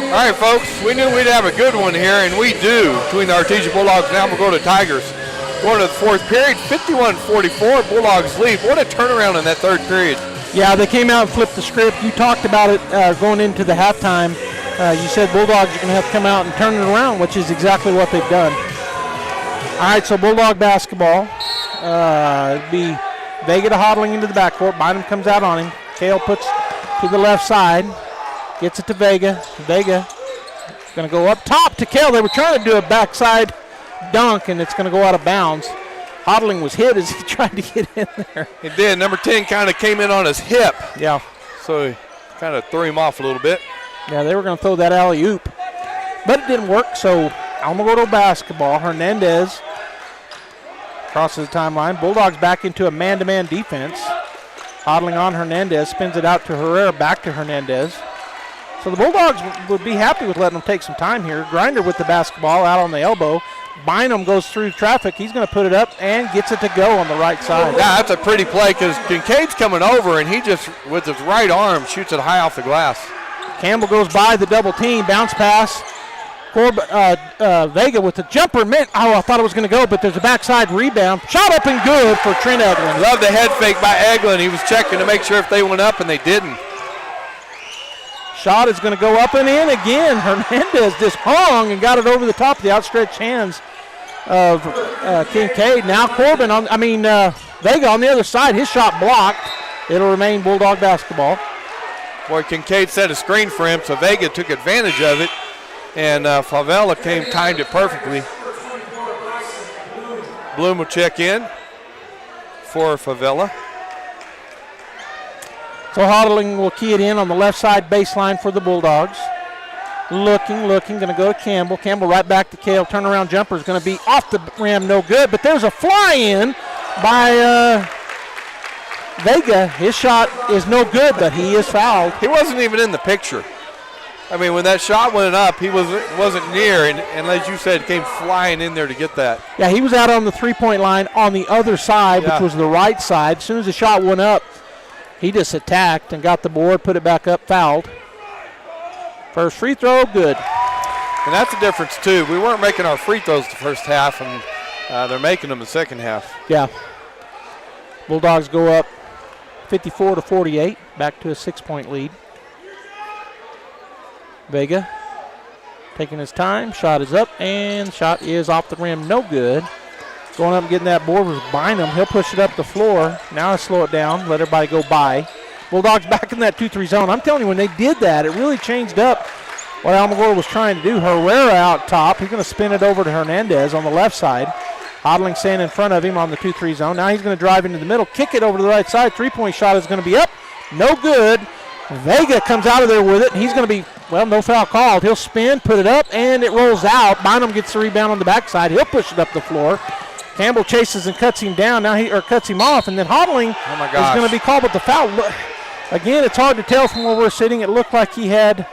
All right, folks, we knew we'd have a good one here, and we do, between the Artesia Bulldogs and Alamogordo Tigers. Going to the 4th period, 51-44, Bulldogs lead. What a turnaround in that 3rd period. Yeah, they came out and flipped the script. You talked about it going into the halftime. You said Bulldogs are going to have to come out and turn it around, which is exactly what they've done. All right, so Bulldog basketball. It'd be Vega to Hodling into the backcourt. Bynum comes out on him. Kale puts to the left side. Gets it to Vega. Vega going to go up top to Kale. They were trying to do a backside dunk, and it's going to go out of bounds. Hodling was hit as he tried to get in there. He did. Number 10 kind of came in on his hip. Yeah. So he kind of threw him off a little bit. Yeah, they were going to throw that alley-oop. But it didn't work, so Alamogordo basketball. Hernandez crosses the timeline. Bulldogs back into a man-to-man defense. Hodling on Hernandez, spins it out to Herrera, back to Hernandez. So the Bulldogs would be happy with letting them take some time here. Grinder with the basketball out on the elbow. Bynum goes through traffic. He's going to put it up and gets it to go on the right side. Yeah, that's a pretty play because Kincaid's coming over, and he just, with his right arm, shoots it high off the glass. Campbell goes by the double team. Bounce pass. Vega with the jumper. I thought it was going to go, but there's a backside rebound. Shot up and good for Trent Eglin. Love the head fake by Eglin. He was checking to make sure if they went up, and they didn't. Shot is going to go up and in again. Hernandez just hung and got it over the top of the outstretched hands of Kincaid. Now Vega on the other side. His shot blocked. It'll remain Bulldog basketball. Boy, Kincaid set a screen for him, so Vega took advantage of it, and Favela timed it perfectly. Bloom will check in for Favela. So Hodling will key it in on the left side baseline for the Bulldogs. Looking, going to go to Campbell. Campbell right back to Kale. Turnaround jumper is going to be off the rim, no good. But there's a fly-in by Vega. His shot is no good, but he is fouled. He wasn't even in the picture. I mean, when that shot went up, he wasn't near, and as you said, came flying in there to get that. Yeah, he was out on the three-point line on the other side, which was the right side. As soon as the shot went up, he just attacked and got the board, put it back up, fouled. First free throw, good. And that's the difference, too. We weren't making our free throws the first half, and they're making them the second half. Yeah. Bulldogs go up 54-48, back to a 6-point lead. Vega taking his time. Shot is up, and shot is off the rim, no good. Going up and getting that board was Bynum. He'll push it up the floor. Now he'll slow it down, let everybody go by. Bulldogs back in that 2-3 zone. I'm telling you, when they did that, it really changed up what Alamogordo was trying to do. Herrera out top. He's going to spin it over to Hernandez on the left side. Hodling standing in front of him on the 2-3 zone. Now he's going to drive into the middle, kick it over to the right side. Three-point shot is going to be up. No good. Vega comes out of there with it. He's going to be, no foul called. He'll spin, put it up, and it rolls out. Bynum gets the rebound on the backside. He'll push it up the floor. Campbell chases and cuts him down. Cuts him off, and then Hodling is going to be called with the foul. Again, it's hard to tell from where we're sitting. It looked like he had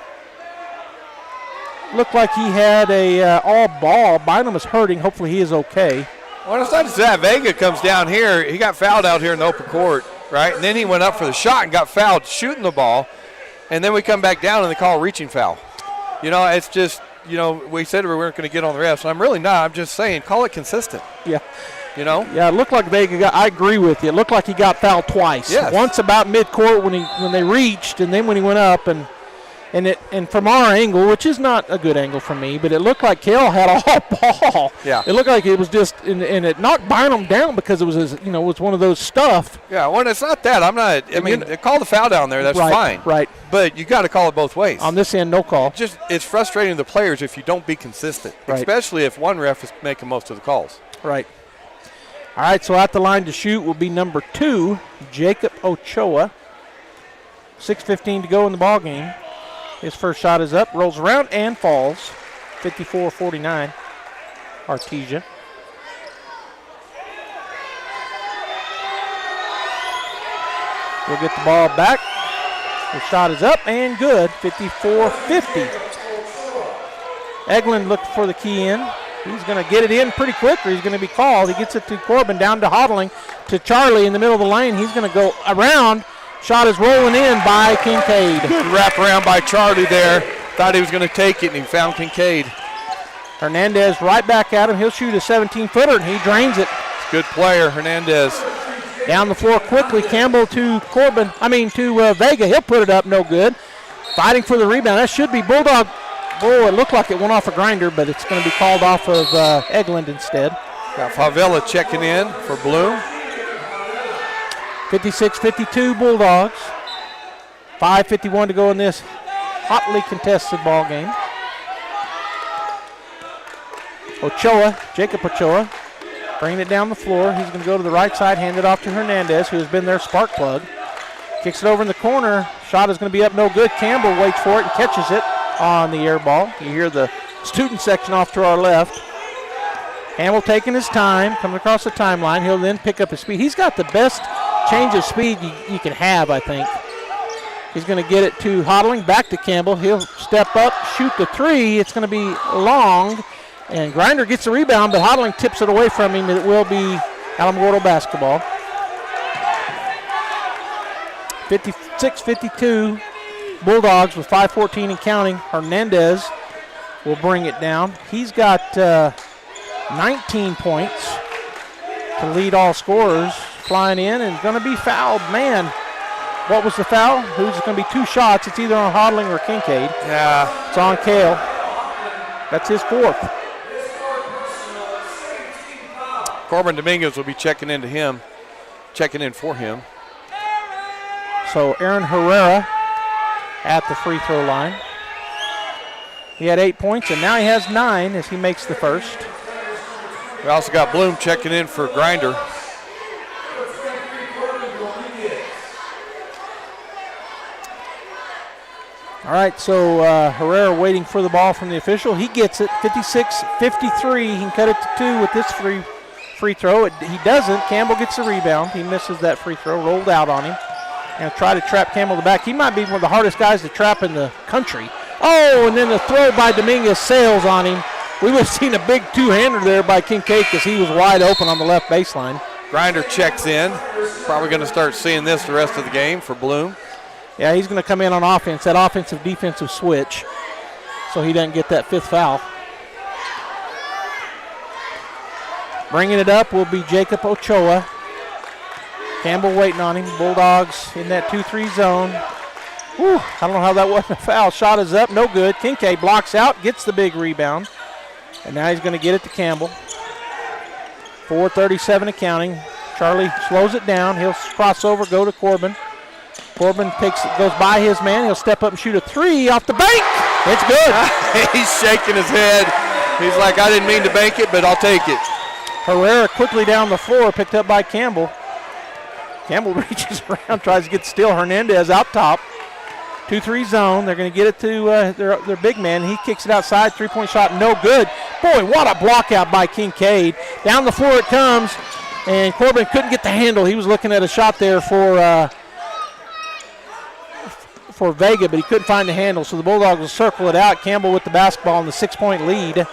a all ball. Bynum is hurting. Hopefully he is okay. Well, it's not just that. Vega comes down here. He got fouled out here in the open court, right? And then he went up for the shot and got fouled shooting the ball. And then we come back down and they call a reaching foul. It's just, we said we weren't going to get on the refs. And I'm really not. I'm just saying, call it consistent. Yeah. Yeah, it looked like Vega I agree with you. It looked like he got fouled twice. Yes. Once about midcourt when they reached, and then when he went up, and from our angle, which is not a good angle for me, but it looked like Kale had all ball. Yeah. It looked like it was just, and it knocked Bynum down because it was was one of those stuff. Yeah, well, it's not that. Call the foul down there. That's fine. Right. But you got to call it both ways. On this end, no call. It's frustrating to the players if you don't be consistent, especially if one ref is making most of the calls. Right. All right, so at the line to shoot will be number 2, Jacob Ochoa. 6:15 to go in the ball game. His first shot is up, rolls around, and falls. 54-49, Artesia. We'll get the ball back. The shot is up and good, 54-50. Eglin looked for the key in. He's going to get it in pretty quick, or he's going to be called. He gets it to Corbin, down to Hodling, to Charlie in the middle of the lane. He's going to go around. Shot is rolling in by Kincaid. Good wrap around by Charlie there. Thought he was going to take it, and he found Kincaid. Hernandez right back at him. He'll shoot a 17-footer, and he drains it. Good player, Hernandez. Down the floor quickly. Campbell to Vega. He'll put it up, no good. Fighting for the rebound. That should be Bulldog. Oh, it looked like it went off a grinder, but it's going to be called off of Eglin instead. Got Favela checking in for Bloom. 56-52 Bulldogs. 5:51 to go in this hotly contested ball game. Ochoa, Jacob Ochoa, bringing it down the floor. He's going to go to the right side, hand it off to Hernandez, who has been their spark plug. Kicks it over in the corner. Shot is going to be up no good. Campbell waits for it and catches it on the air ball. You hear the student section off to our left. Campbell taking his time, coming across the timeline. He'll then pick up his speed. He's got the best change of speed you can have, I think. He's going to get it to Hodling, back to Campbell. He'll step up, shoot the three. It's going to be long, and Grinder gets the rebound, but Hodling tips it away from him. It will be Alamogordo basketball. 56-52 Bulldogs with 5:14 and counting. Hernandez will bring it down. He's got 19 points to lead all scorers. Flying in and going to be fouled. Man, what was the foul? Who's going to be 2 shots? It's either on Hodling or Kincaid. Yeah. It's on Kale. That's his 4th. Corbin Dominguez will be checking in for him. So Aaron Herrera at the free throw line. He had 8 points, and now he has 9 as he makes the first. We also got Bloom checking in for Grinder. All right, so Herrera waiting for the ball from the official. He gets it, 56-53. He can cut it to 2 with this free throw. He doesn't. Campbell gets the rebound. He misses that free throw, rolled out on him. And try to trap Campbell in the back. He might be one of the hardest guys to trap in the country. Oh, and then the throw by Dominguez sails on him. We would have seen a big two-hander there by Kincaid because he was wide open on the left baseline. Grinder checks in. Probably going to start seeing this the rest of the game for Bloom. Yeah, he's going to come in on offense, that offensive-defensive switch, so he doesn't get that 5th foul. Bringing it up will be Jacob Ochoa. Campbell waiting on him. Bulldogs in that 2-3 zone. Whew, I don't know how that wasn't a foul. Shot is up, no good. Kincaid blocks out, gets the big rebound. And now he's going to get it to Campbell. 4:37 and counting. Charlie slows it down. He'll cross over, go to Corbin. Corbin goes by his man. He'll step up and shoot a 3 off the bank. It's good. He's shaking his head. He's like, I didn't mean to bank it, but I'll take it. Herrera quickly down the floor, picked up by Campbell. Campbell reaches around, tries to get still. Hernandez out top. 2-3 zone. They're going to get it to their big man. He kicks it outside. 3-point shot, no good. Boy, what a block out by Kincaid. Down the floor it comes, and Corbin couldn't get the handle. He was looking at a shot there for Vega, but he couldn't find the handle, so the Bulldogs will circle it out. Campbell with the basketball in the 6-point lead.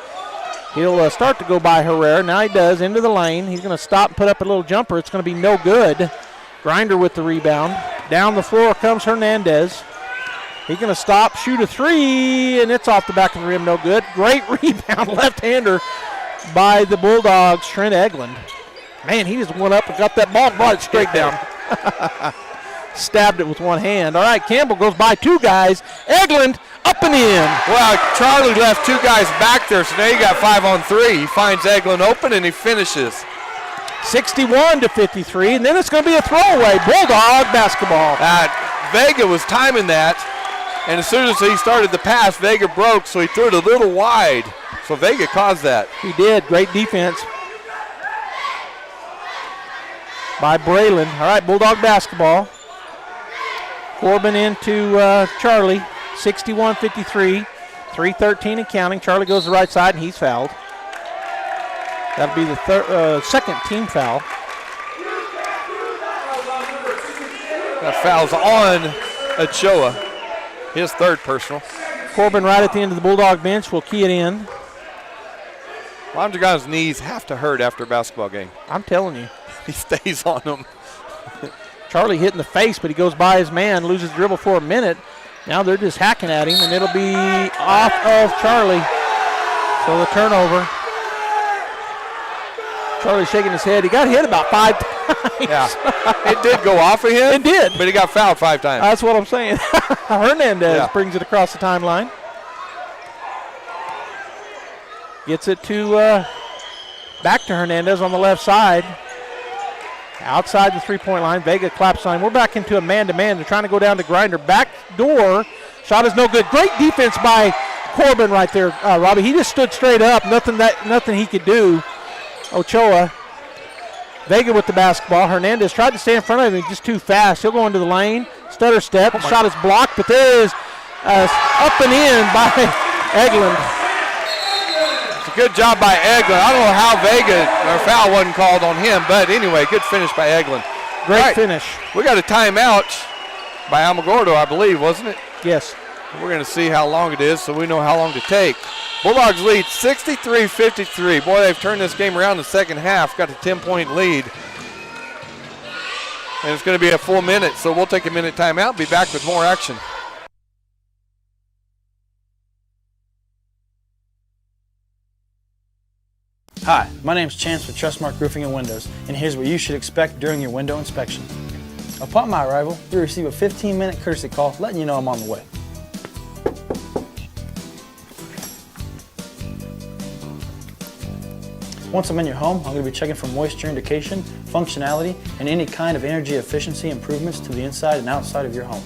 He'll start to go by Herrera. Now he does, into the lane. He's going to stop and put up a little jumper. It's going to be no good. Grinder with the rebound. Down the floor comes Hernandez. He's going to stop, shoot a 3, and it's off the back of the rim, no good. Great rebound, left-hander by the Bulldogs, Trent Eglund. Man, he just went up and got that ball and brought it straight down. Stabbed it with one hand. All right, Campbell goes by 2 guys. Eglund up and in. Well, Charlie left 2 guys back there, so now you got 5-on-3. He finds Eglund open, and he finishes. 61-53, and then it's going to be a throwaway. Bulldog basketball. Vega was timing that, and as soon as he started the pass, Vega broke, so he threw it a little wide. So Vega caused that. He did. Great defense by Braylon. All right, Bulldog basketball. Corbin into Charlie. 61-53. 3:13 and counting. Charlie goes to the right side, and he's fouled. That'll be the second team foul. That foul's on Ochoa. His 3rd personal. Corbin right at the end of the Bulldog bench will key it in. Mondragon's knees have to hurt after a basketball game. I'm telling you. He stays on them. Charlie hit in the face, but he goes by his man, loses dribble for a minute. Now they're just hacking at him, and it'll be off of Charlie. So the turnover. Charlie shaking his head. He got hit about 5 times. Yeah, it did go off of him. It did. But he got fouled 5 times. That's what I'm saying. Hernandez brings it across the timeline. Gets it to Back to Hernandez on the left side. Outside the three-point line. Vega claps on him. We're back into a man-to-man. They're trying to go down to Grinder. Back door. Shot is no good. Great defense by Corbin right there, Robbie. He just stood straight up. Nothing he could do. Ochoa. Vega with the basketball. Hernandez tried to stay in front of him. Just too fast. He'll go into the lane. Stutter step. Shot is blocked, but there is up and in by Eglin. It's a good job by Eglin. I don't know how Vega, or foul wasn't called on him, but anyway, good finish by Eglin. Great finish. We got a timeout by Alamogordo, I believe, wasn't it? Yes. We're going to see how long it is so we know how long to take. Bulldogs lead 63-53. Boy, they've turned this game around in the second half. Got a 10-point lead. And it's going to be a full minute, so we'll take a minute timeout. Be back with more action. Hi, my name is Chance with Trustmark Roofing and Windows, and here's what you should expect during your window inspection. Upon my arrival, you'll receive a 15-minute courtesy call letting you know I'm on the way. Once I'm in your home, I'm going to be checking for moisture indication, functionality, and any kind of energy efficiency improvements to the inside and outside of your home.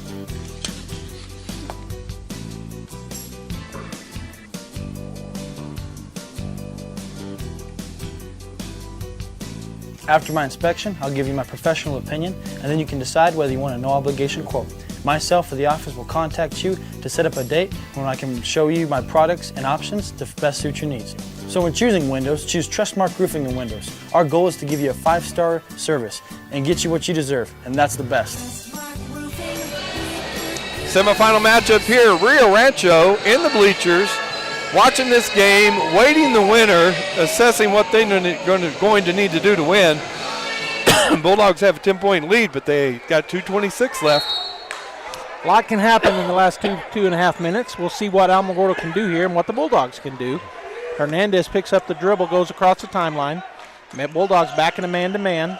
After my inspection, I'll give you my professional opinion, and then you can decide whether you want a no-obligation quote. Myself or the office will contact you to set up a date when I can show you my products and options to best suit your needs. So when choosing windows, choose Trustmark Roofing and Windows. Our goal is to give you a 5-star service and get you what you deserve, and that's the best. Semifinal matchup here, Rio Rancho in the bleachers, watching this game, waiting the winner, assessing what they're going to need to do to win. Bulldogs have a 10-point lead, but they got 2:26 left. A lot can happen in the last two and a half minutes. We'll see what Alamogordo can do here and what the Bulldogs can do. Hernandez picks up the dribble, goes across the timeline. Bulldogs back in a man-to-man.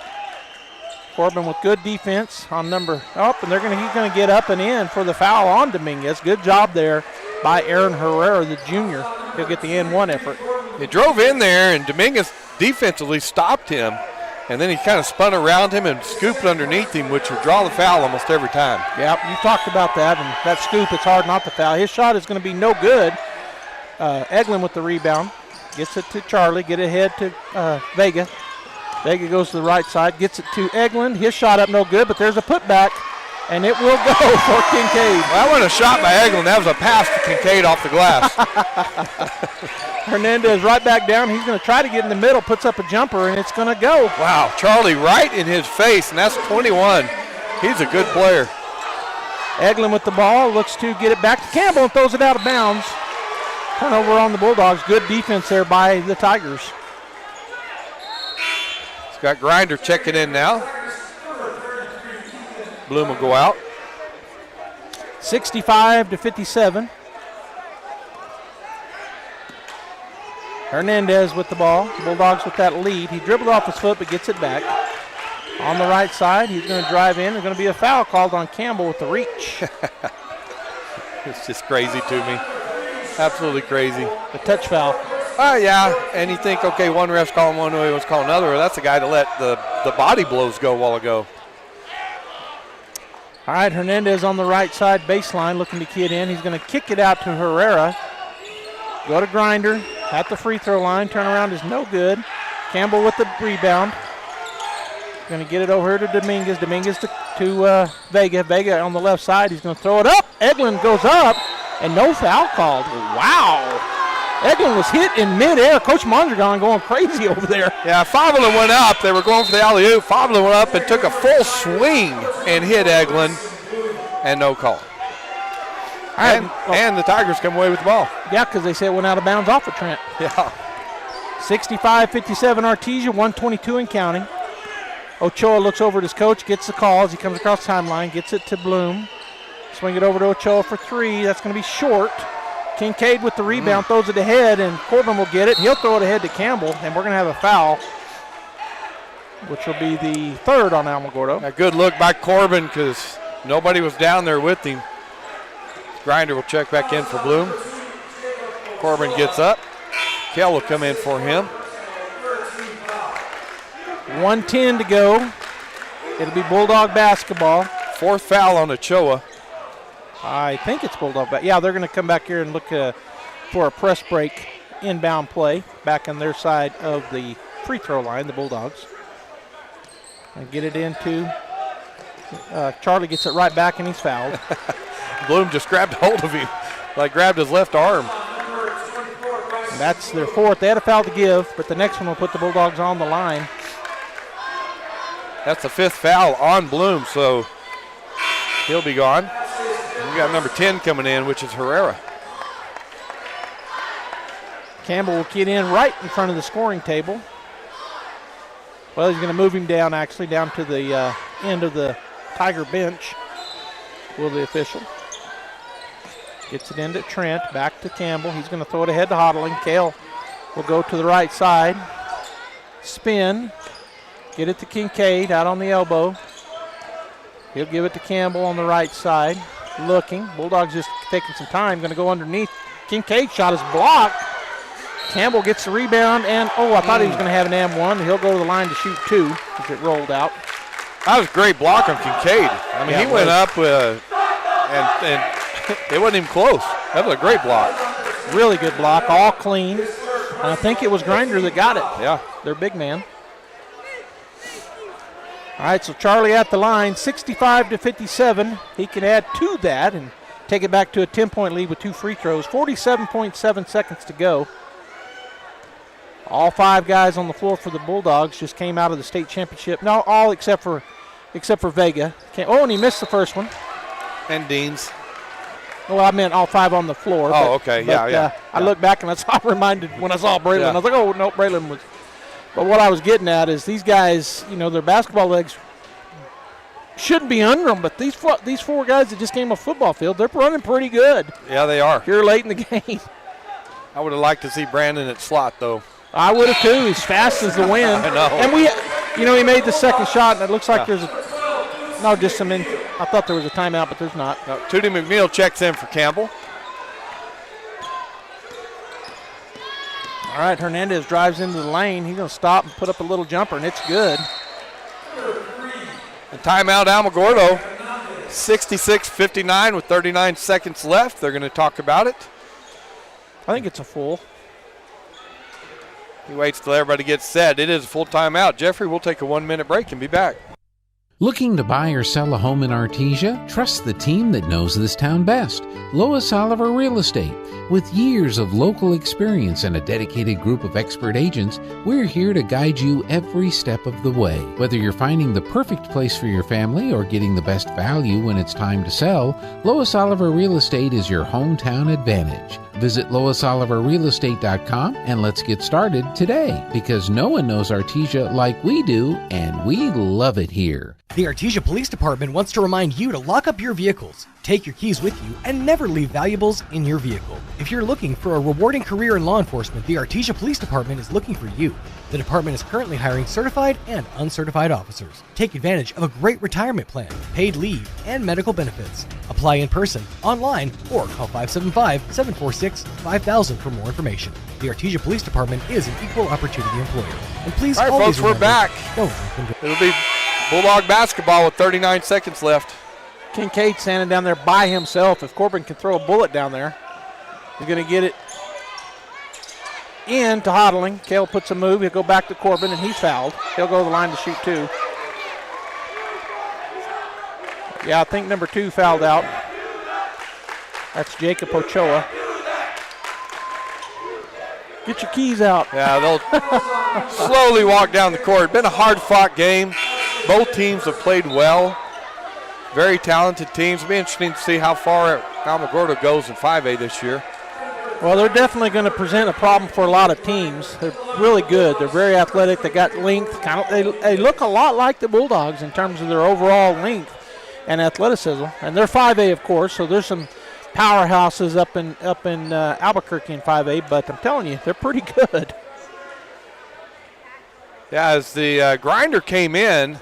Corbin with good defense on and he's going to get up and in for the foul on Dominguez. Good job there by Aaron Herrera, the junior. He'll get the N1 effort. He drove in there, and Dominguez defensively stopped him, and then he kind of spun around him and scooped underneath him, which would draw the foul almost every time. Yep, you talked about that, and that scoop, it's hard not to foul. His shot is going to be no good. Eglin with the rebound. Gets it to Charlie. Get ahead to Vega. Vega goes to the right side. Gets it to Eglin. His shot up no good, but there's a putback, and it will go for Kincaid. Well, that wasn't a shot by Eglin. That was a pass to Kincaid off the glass. Hernandez right back down. He's going to try to get in the middle. Puts up a jumper, and it's going to go. Wow, Charlie right in his face, and that's 21. He's a good player. Eglin with the ball. Looks to get it back to Campbell and throws it out of bounds. Turnover on the Bulldogs. Good defense there by the Tigers. It's got Grinder checking in now. Bloom will go out. 65-57. Hernandez with the ball. Bulldogs with that lead. He dribbled off his foot but gets it back. On the right side, he's going to drive in. There's going to be a foul called on Campbell with the reach. It's just crazy to me. Absolutely crazy. The touch foul. Yeah, and you think, okay, one ref's calling one way, one's calling another. Well, that's the guy to let the body blows go a while ago. All right, Hernandez on the right side baseline looking to kid in. He's going to kick it out to Herrera. Go to Grinder at the free throw line. Turnaround is no good. Campbell with the rebound. Going to get it over here to Dominguez. Dominguez to Vega. Vega on the left side. He's going to throw it up. Eglin goes up, and no foul called. Wow. Eglin was hit in midair. Coach Mondragon going crazy over there. Yeah, 5 of them went up. They were going for the alley-oop. 5 of them went up and took a full swing and hit Eglin, and no call. And the Tigers come away with the ball. Yeah, because they said it went out of bounds off of Trent. Yeah. 65-57 Artesia, 122 and counting. Ochoa looks over at his coach, gets the call as he comes across the timeline, gets it to Bloom. Swing it over to Ochoa for 3. That's going to be short. Kincaid with the rebound, throws it ahead, and Corbin will get it. He'll throw it ahead to Campbell, and we're going to have a foul, which will be the 3rd on Alamogordo. A good look by Corbin because nobody was down there with him. Grinder will check back in for Bloom. Corbin gets up. Kell will come in for him. 1:10 to go. It'll be Bulldog basketball. 4th foul on Ochoa. I think it's Bulldog. But yeah, they're going to come back here and look for a press break inbound play back on their side of the free throw line, the Bulldogs. And get it into Charlie gets it right back and he's fouled. Bloom just grabbed hold of him, like grabbed his left arm. And that's their 4th. They had a foul to give, but the next one will put the Bulldogs on the line. That's the 5th foul on Bloom, so he'll be gone. We got number 10 coming in, which is Herrera. Campbell will get in right in front of the scoring table. Well, he's going to move him down, actually, down to the end of the Tiger bench, will the official. Gets it into Trent, back to Campbell. He's going to throw it ahead to Hodling. Kale will go to the right side. Spin. Get it to Kincaid out on the elbow. He'll give it to Campbell on the right side. Looking. Bulldogs just taking some time. Going to go underneath. Kincaid shot is blocked. Campbell gets the rebound, and I thought he was going to have an M1. He'll go to the line to shoot 2 as it rolled out. That was a great block on Kincaid. I mean, he went up and it wasn't even close. That was a great block. Really good block, all clean. And I think it was Grinder that got it. Yeah. Their big man. All right, so Charlie at the line, 65-57. He can add to that and take it back to a 10-point lead with 2 free throws. 47.7 seconds to go. All 5 guys on the floor for the Bulldogs just came out of the state championship. No, all except for Vega. And he missed the first one. And Deans. Well, I meant all 5 on the floor. Okay. I looked back and I saw reminded when I saw Braylon. I was like, oh, no, Braylon was. But what I was getting at is these guys, their basketball legs shouldn't be under them, but these 4 guys that just came off football field, they're running pretty good. Yeah, they are. Here late in the game. I would have liked to see Brandon at slot, though. I would have, too. He's fast as the wind. I know. And he made the second shot, and it looks like there's I thought there was a timeout, but there's not. No, Tootie McNeil checks in for Campbell. All right, Hernandez drives into the lane. He's going to stop and put up a little jumper, and it's good. And timeout Alamogordo, 66-59 with 39 seconds left. They're going to talk about it. I think it's a full. He waits till everybody gets set. It is a full timeout. Jeffrey, we'll take a 1-minute break and be back. Looking to buy or sell a home in Artesia? Trust the team that knows this town best. Lois Oliver Real Estate. With years of local experience and a dedicated group of expert agents, we're here to guide you every step of the way. Whether you're finding the perfect place for your family or getting the best value when it's time to sell, Lois Oliver Real Estate is your hometown advantage. Visit LoisOliverRealEstate.com and let's get started today, because no one knows Artesia like we do, and we love it here. The Artesia Police Department wants to remind you to lock up your vehicles, take your keys with you, and never leave valuables in your vehicle. If you're looking for a rewarding career in law enforcement, the Artesia Police Department is looking for you. The department is currently hiring certified and uncertified officers. Take advantage of a great retirement plan, paid leave, and medical benefits. Apply in person, online, or call 575-746-5000 for more information. The Artesia Police Department is an equal opportunity employer. And please all right, always folks, we're back. It'll be Bulldog basketball with 39 seconds left. Kincaid standing down there by himself. If Corbin can throw a bullet down there, he's going to get it in to Hodling. Kale puts a move. He'll go back to Corbin, and he's fouled. He'll go to the line to shoot 2. Yeah, I think number 2 fouled out. That's Jacob Ochoa. Get your keys out. Yeah, they'll slowly walk down the court. Been a hard-fought game. Both teams have played well. Very talented teams. It'll be interesting to see how far Alamogordo goes in 5A this year. Well, they're definitely going to present a problem for a lot of teams. They're really good. They're very athletic. They got length. They look a lot like the Bulldogs in terms of their overall length and athleticism. And they're 5A, of course, so there's some powerhouses up in Albuquerque in 5A. But I'm telling you, they're pretty good. Yeah, as the grinder came in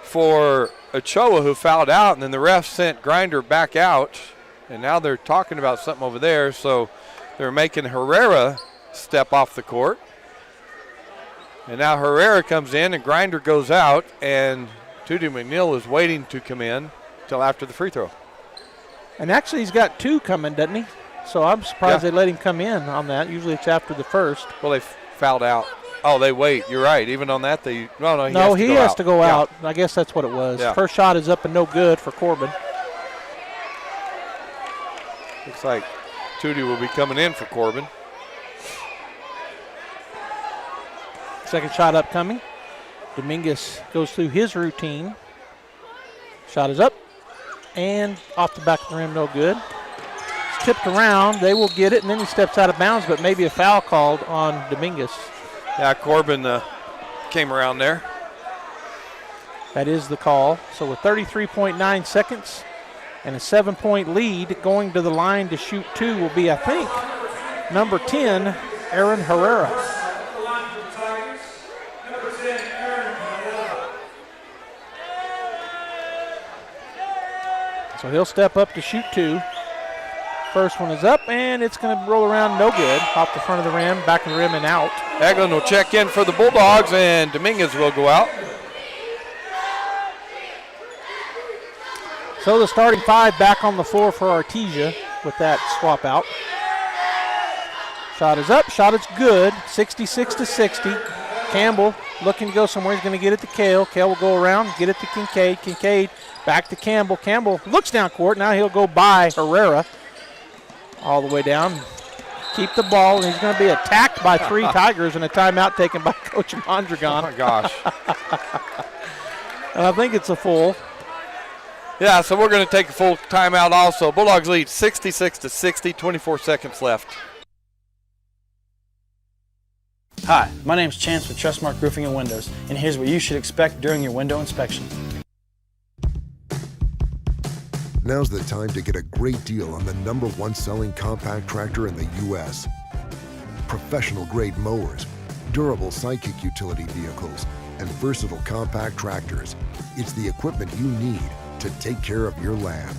for Ochoa, who fouled out, and then the ref sent Grinder back out, and now they're talking about something over there, so they're making Herrera step off the court. And now Herrera comes in and Grinder goes out, and Tootie McNeil is waiting to come in until after the free throw. And actually he's got 2 coming, doesn't he? So I'm surprised they let him come in on that. Usually it's after the first. Well, they fouled out. Oh, they wait. You're right. Even on that, he has to go out. I guess that's what it was. Yeah. First shot is up and no good for Corbin. Looks like Tootie will be coming in for Corbin. Second shot upcoming. Dominguez goes through his routine. Shot is up and off the back of the rim, no good. It's tipped around. They will get it, and then he steps out of bounds, but maybe a foul called on Dominguez. Yeah, Corbin came around there. That is the call. So with 33.9 seconds and a 7-point lead, going to the line to shoot 2 will be, I think, number 10, Aaron Herrera. So he'll step up to shoot 2. First one is up, and it's going to roll around, no good. Off the front of the rim, back of the rim, and out. Eglin will check in for the Bulldogs, and Dominguez will go out. So the starting 5 back on the floor for Artesia with that swap out. Shot is up, shot is good, 66-60. Campbell looking to go somewhere. He's going to get it to Kale. Kale will go around, get it to Kincaid. Kincaid back to Campbell. Campbell looks down court. Now he'll go by Herrera all the way down. Keep the ball, and he's going to be attacked by 3 Tigers and a timeout taken by Coach Mondragon. Oh, my gosh. And I think it's a full. Yeah, so we're going to take a full timeout also. Bulldogs lead 66-60, 24 seconds left. Hi, my name's Chance with Trustmark Roofing and Windows, and here's what you should expect during your window inspection. Now's the time to get a great deal on the #1 selling compact tractor in the U.S. Professional-grade mowers, durable sidekick utility vehicles, and versatile compact tractors. It's the equipment you need to take care of your land.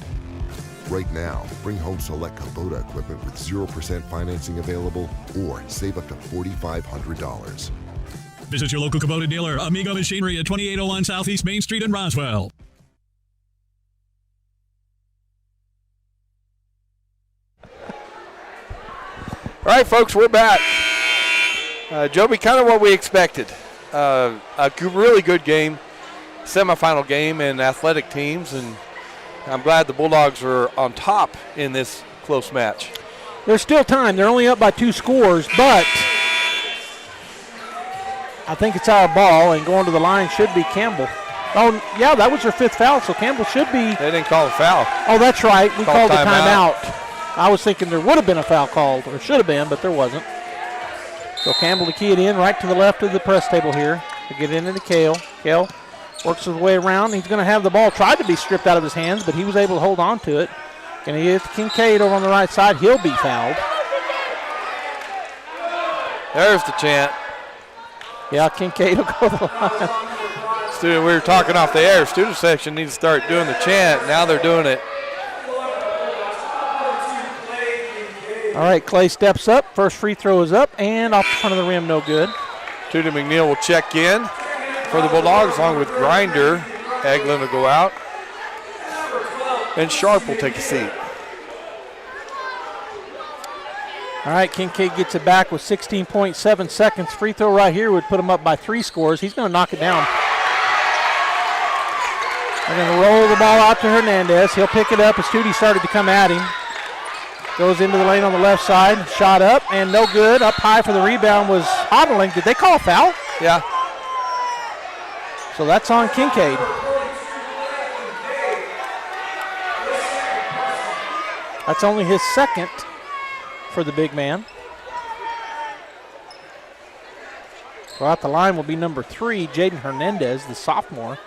Right now, bring home select Kubota equipment with 0% financing available or save up to $4,500. Visit your local Kubota dealer, Amigo Machinery at 2801 Southeast Main Street in Roswell. All right, folks, we're back. Joby, kind of what we expected. A really good game, semifinal game in athletic teams, and I'm glad the Bulldogs are on top in this close match. There's still time. They're only up by 2 scores, but I think it's our ball, and going to the line should be Campbell. Oh, yeah, that was her 5th foul, so Campbell should be. They didn't call a foul. Oh, that's right. We called a timeout. timeout. I was thinking there would have been a foul called, or should have been, but there wasn't. So Campbell to key it in right to the left of the press table here to get into Kale. Kale works his way around. He's going to have the ball. Tried to be stripped out of his hands, but he was able to hold on to it. Going to get it to Kincaid over on the right side. He'll be fouled. There's the chant. Yeah, Kincaid will go to the line. Student, we were talking off the air. Student section needs to start doing the chant. Now they're doing it. All right, Clay steps up. First free throw is up and off the front of the rim, no good. Tootie McNeil will check in for the Bulldogs along with Grinder. Eglin will go out. And Sharp will take a seat. All right, Kincaid gets it back with 16.7 seconds. Free throw right here would put him up by 3 scores. He's going to knock it down. They're going to roll the ball out to Hernandez. He'll pick it up as Tootie started to come at him. Goes into the lane on the left side. Shot up and no good. Up high for the rebound was Hodling. Did they call a foul? Yeah. So that's on Kincaid. That's only his 2nd for the big man. So at the line will be number 3, Jaden Hernandez, the sophomore.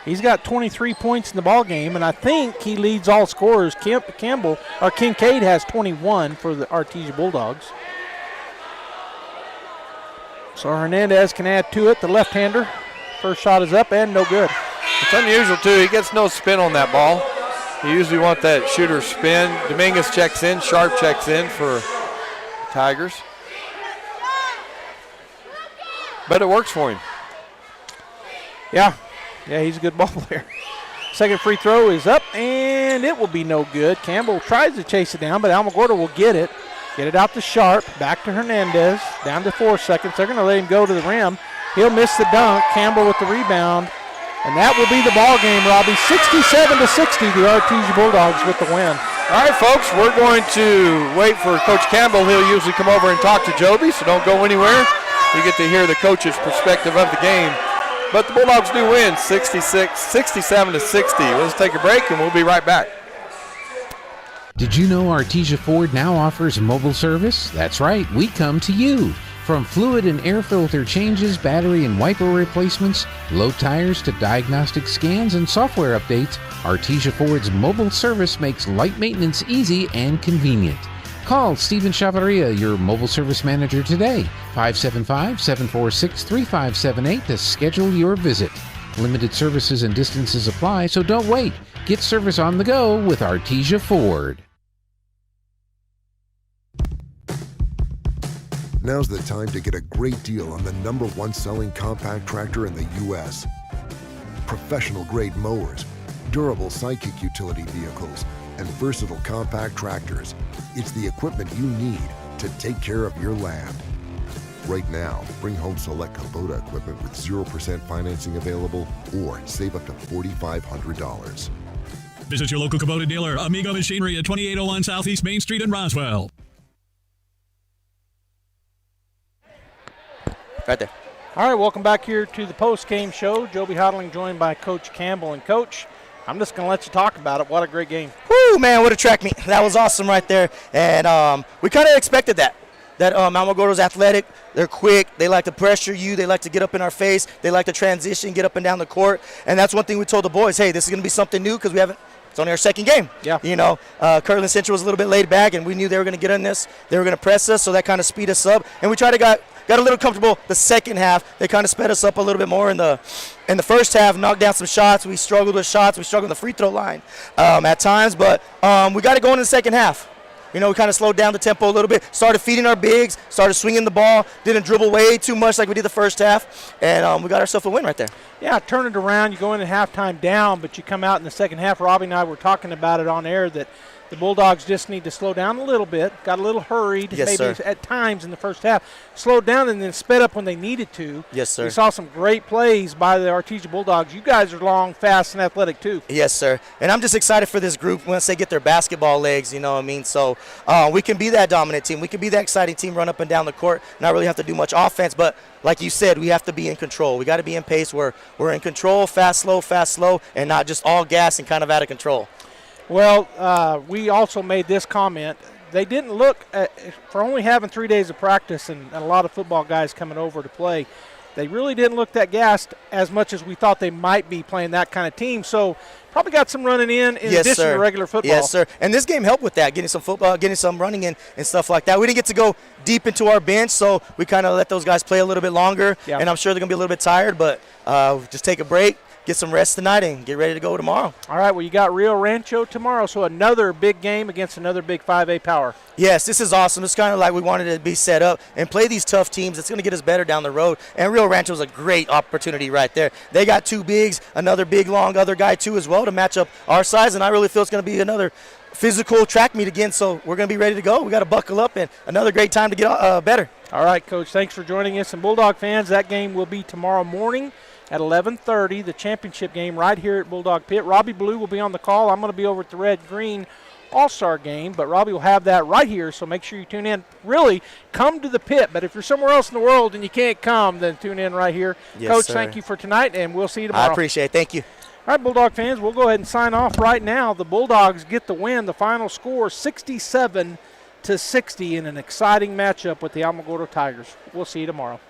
He's got 23 points in the ball game, and I think he leads all scorers. Kincaid has 21 for the Artesia Bulldogs. So Hernandez can add to it. The left-hander. First shot is up and no good. It's unusual, too. He gets no spin on that ball. You usually want that shooter spin. Dominguez checks in. Sharp checks in for the Tigers. but it works for him. Yeah, he's a good ball player. Second free throw is up, and it will be no good. Campbell tries to chase it down, but Alamogordo will get it. Get it out to Sharp, back to Hernandez, down to 4 seconds. They're going to let him go to the rim. He'll miss the dunk. Campbell with the rebound, and that will be the ball game, Robbie. 67-60, the Artesia Bulldogs with the win. All right, folks, we're going to wait for Coach Campbell. He'll usually come over and talk to Joby, so don't go anywhere. You get to hear the coach's perspective of the game. But the Bulldogs do win 67-60. Let's take a break, and we'll be right back. Did you know Artesia Ford now offers mobile service? That's right, we come to you. From fluid and air filter changes, battery and wiper replacements, low tires to diagnostic scans and software updates, Artesia Ford's mobile service makes light maintenance easy and convenient. Call Stephen Chavaria, your mobile service manager today, 575-746-3578 to schedule your visit. Limited services and distances apply, so don't wait. Get service on the go with Artesia Ford. Now's the time to get a great deal on the #1 selling compact tractor in the U.S. Professional-grade mowers, durable sidekick utility vehicles, and versatile compact tractors. It's the equipment you need to take care of your land. Right now, bring home select Kubota equipment with 0% financing available or save up to $4,500. Visit your local Kubota dealer, Amigo Machinery at 2801 Southeast Main Street in Roswell. Right there. All right, welcome back here to the post-game show. Joby Hodling joined by Coach Campbell. And, Coach, I'm just going to let you talk about it. What a great game. Woo, man, what a track meet. That was awesome right there. And we kind of expected that. Alamogordo's athletic, they're quick, they like to pressure you, they like to get up in our face, they like to transition, get up and down the court. And that's one thing we told the boys, hey, this is going to be something new because it's only our second game. Yeah. Kirtland Central was a little bit laid back, and we knew they were going to get on this. They were going to press us, so that kind of speed us up. And we tried to got a little comfortable the second half. They kind of sped us up a little bit more in the first half, knocked down some shots. We struggled with shots. We struggled on the free throw line at times, but we got to go in the second half. We kind of slowed down the tempo a little bit, started feeding our bigs, started swinging the ball, didn't dribble way too much like we did the first half, and we got ourselves a win right there. Yeah, turn it around. You go in at halftime down, but you come out in the second half. Robbie and I were talking about it on air that the Bulldogs just need to slow down a little bit, got a little hurried, yes, maybe sir. At times in the first half, slowed down and then sped up when they needed to. Yes, sir. We saw some great plays by the Artesia Bulldogs. You guys are long, fast, and athletic too. Yes, sir. And I'm just excited for this group once they get their basketball legs, you know what I mean? So we can be that dominant team. We can be that exciting team, run up and down the court, not really have to do much offense, but like you said, we have to be in control. We got to be in pace where we're in control, fast, slow, and not just all gas and kind of out of control. Well, we also made this comment. They didn't look, for only having 3 days of practice and a lot of football guys coming over to play, they really didn't look that gassed as much as we thought they might be playing that kind of team. So probably got some running in yes, addition sir. to regular football. Yes, sir. And this game helped with that, getting some football, getting some running in and stuff like that. We didn't get to go deep into our bench, so we kind of let those guys play a little bit longer. Yeah. And I'm sure they're going to be a little bit tired, but just take a break, get some rest tonight, and get ready to go tomorrow. All right, well, you got Rio Rancho tomorrow, so another big game against another big 5A power. Yes, this is awesome. It's kind of like we wanted it to be set up and play these tough teams. It's going to get us better down the road. And Rio Rancho is a great opportunity right there. They got two bigs, another big, long other guy, too, as well, to match up our size. And I really feel it's going to be another physical track meet again, so we're going to be ready to go. We got to buckle up, and another great time to get better. All right, Coach, thanks for joining us. And Bulldog fans, that game will be tomorrow morning at 11:30, the championship game right here at Bulldog Pit. Robbie Blue will be on the call. I'm going to be over at the Red Green All-Star game, but Robbie will have that right here, so make sure you tune in. Really, come to the pit, but if you're somewhere else in the world and you can't come, then tune in right here. Yes, Coach, sir. thank you for tonight, and we'll see you tomorrow. I appreciate it. Thank you. All right, Bulldog fans, we'll go ahead and sign off right now. The Bulldogs get the win. The final score, 67-60, in an exciting matchup with the Alamogordo Tigers. We'll see you tomorrow.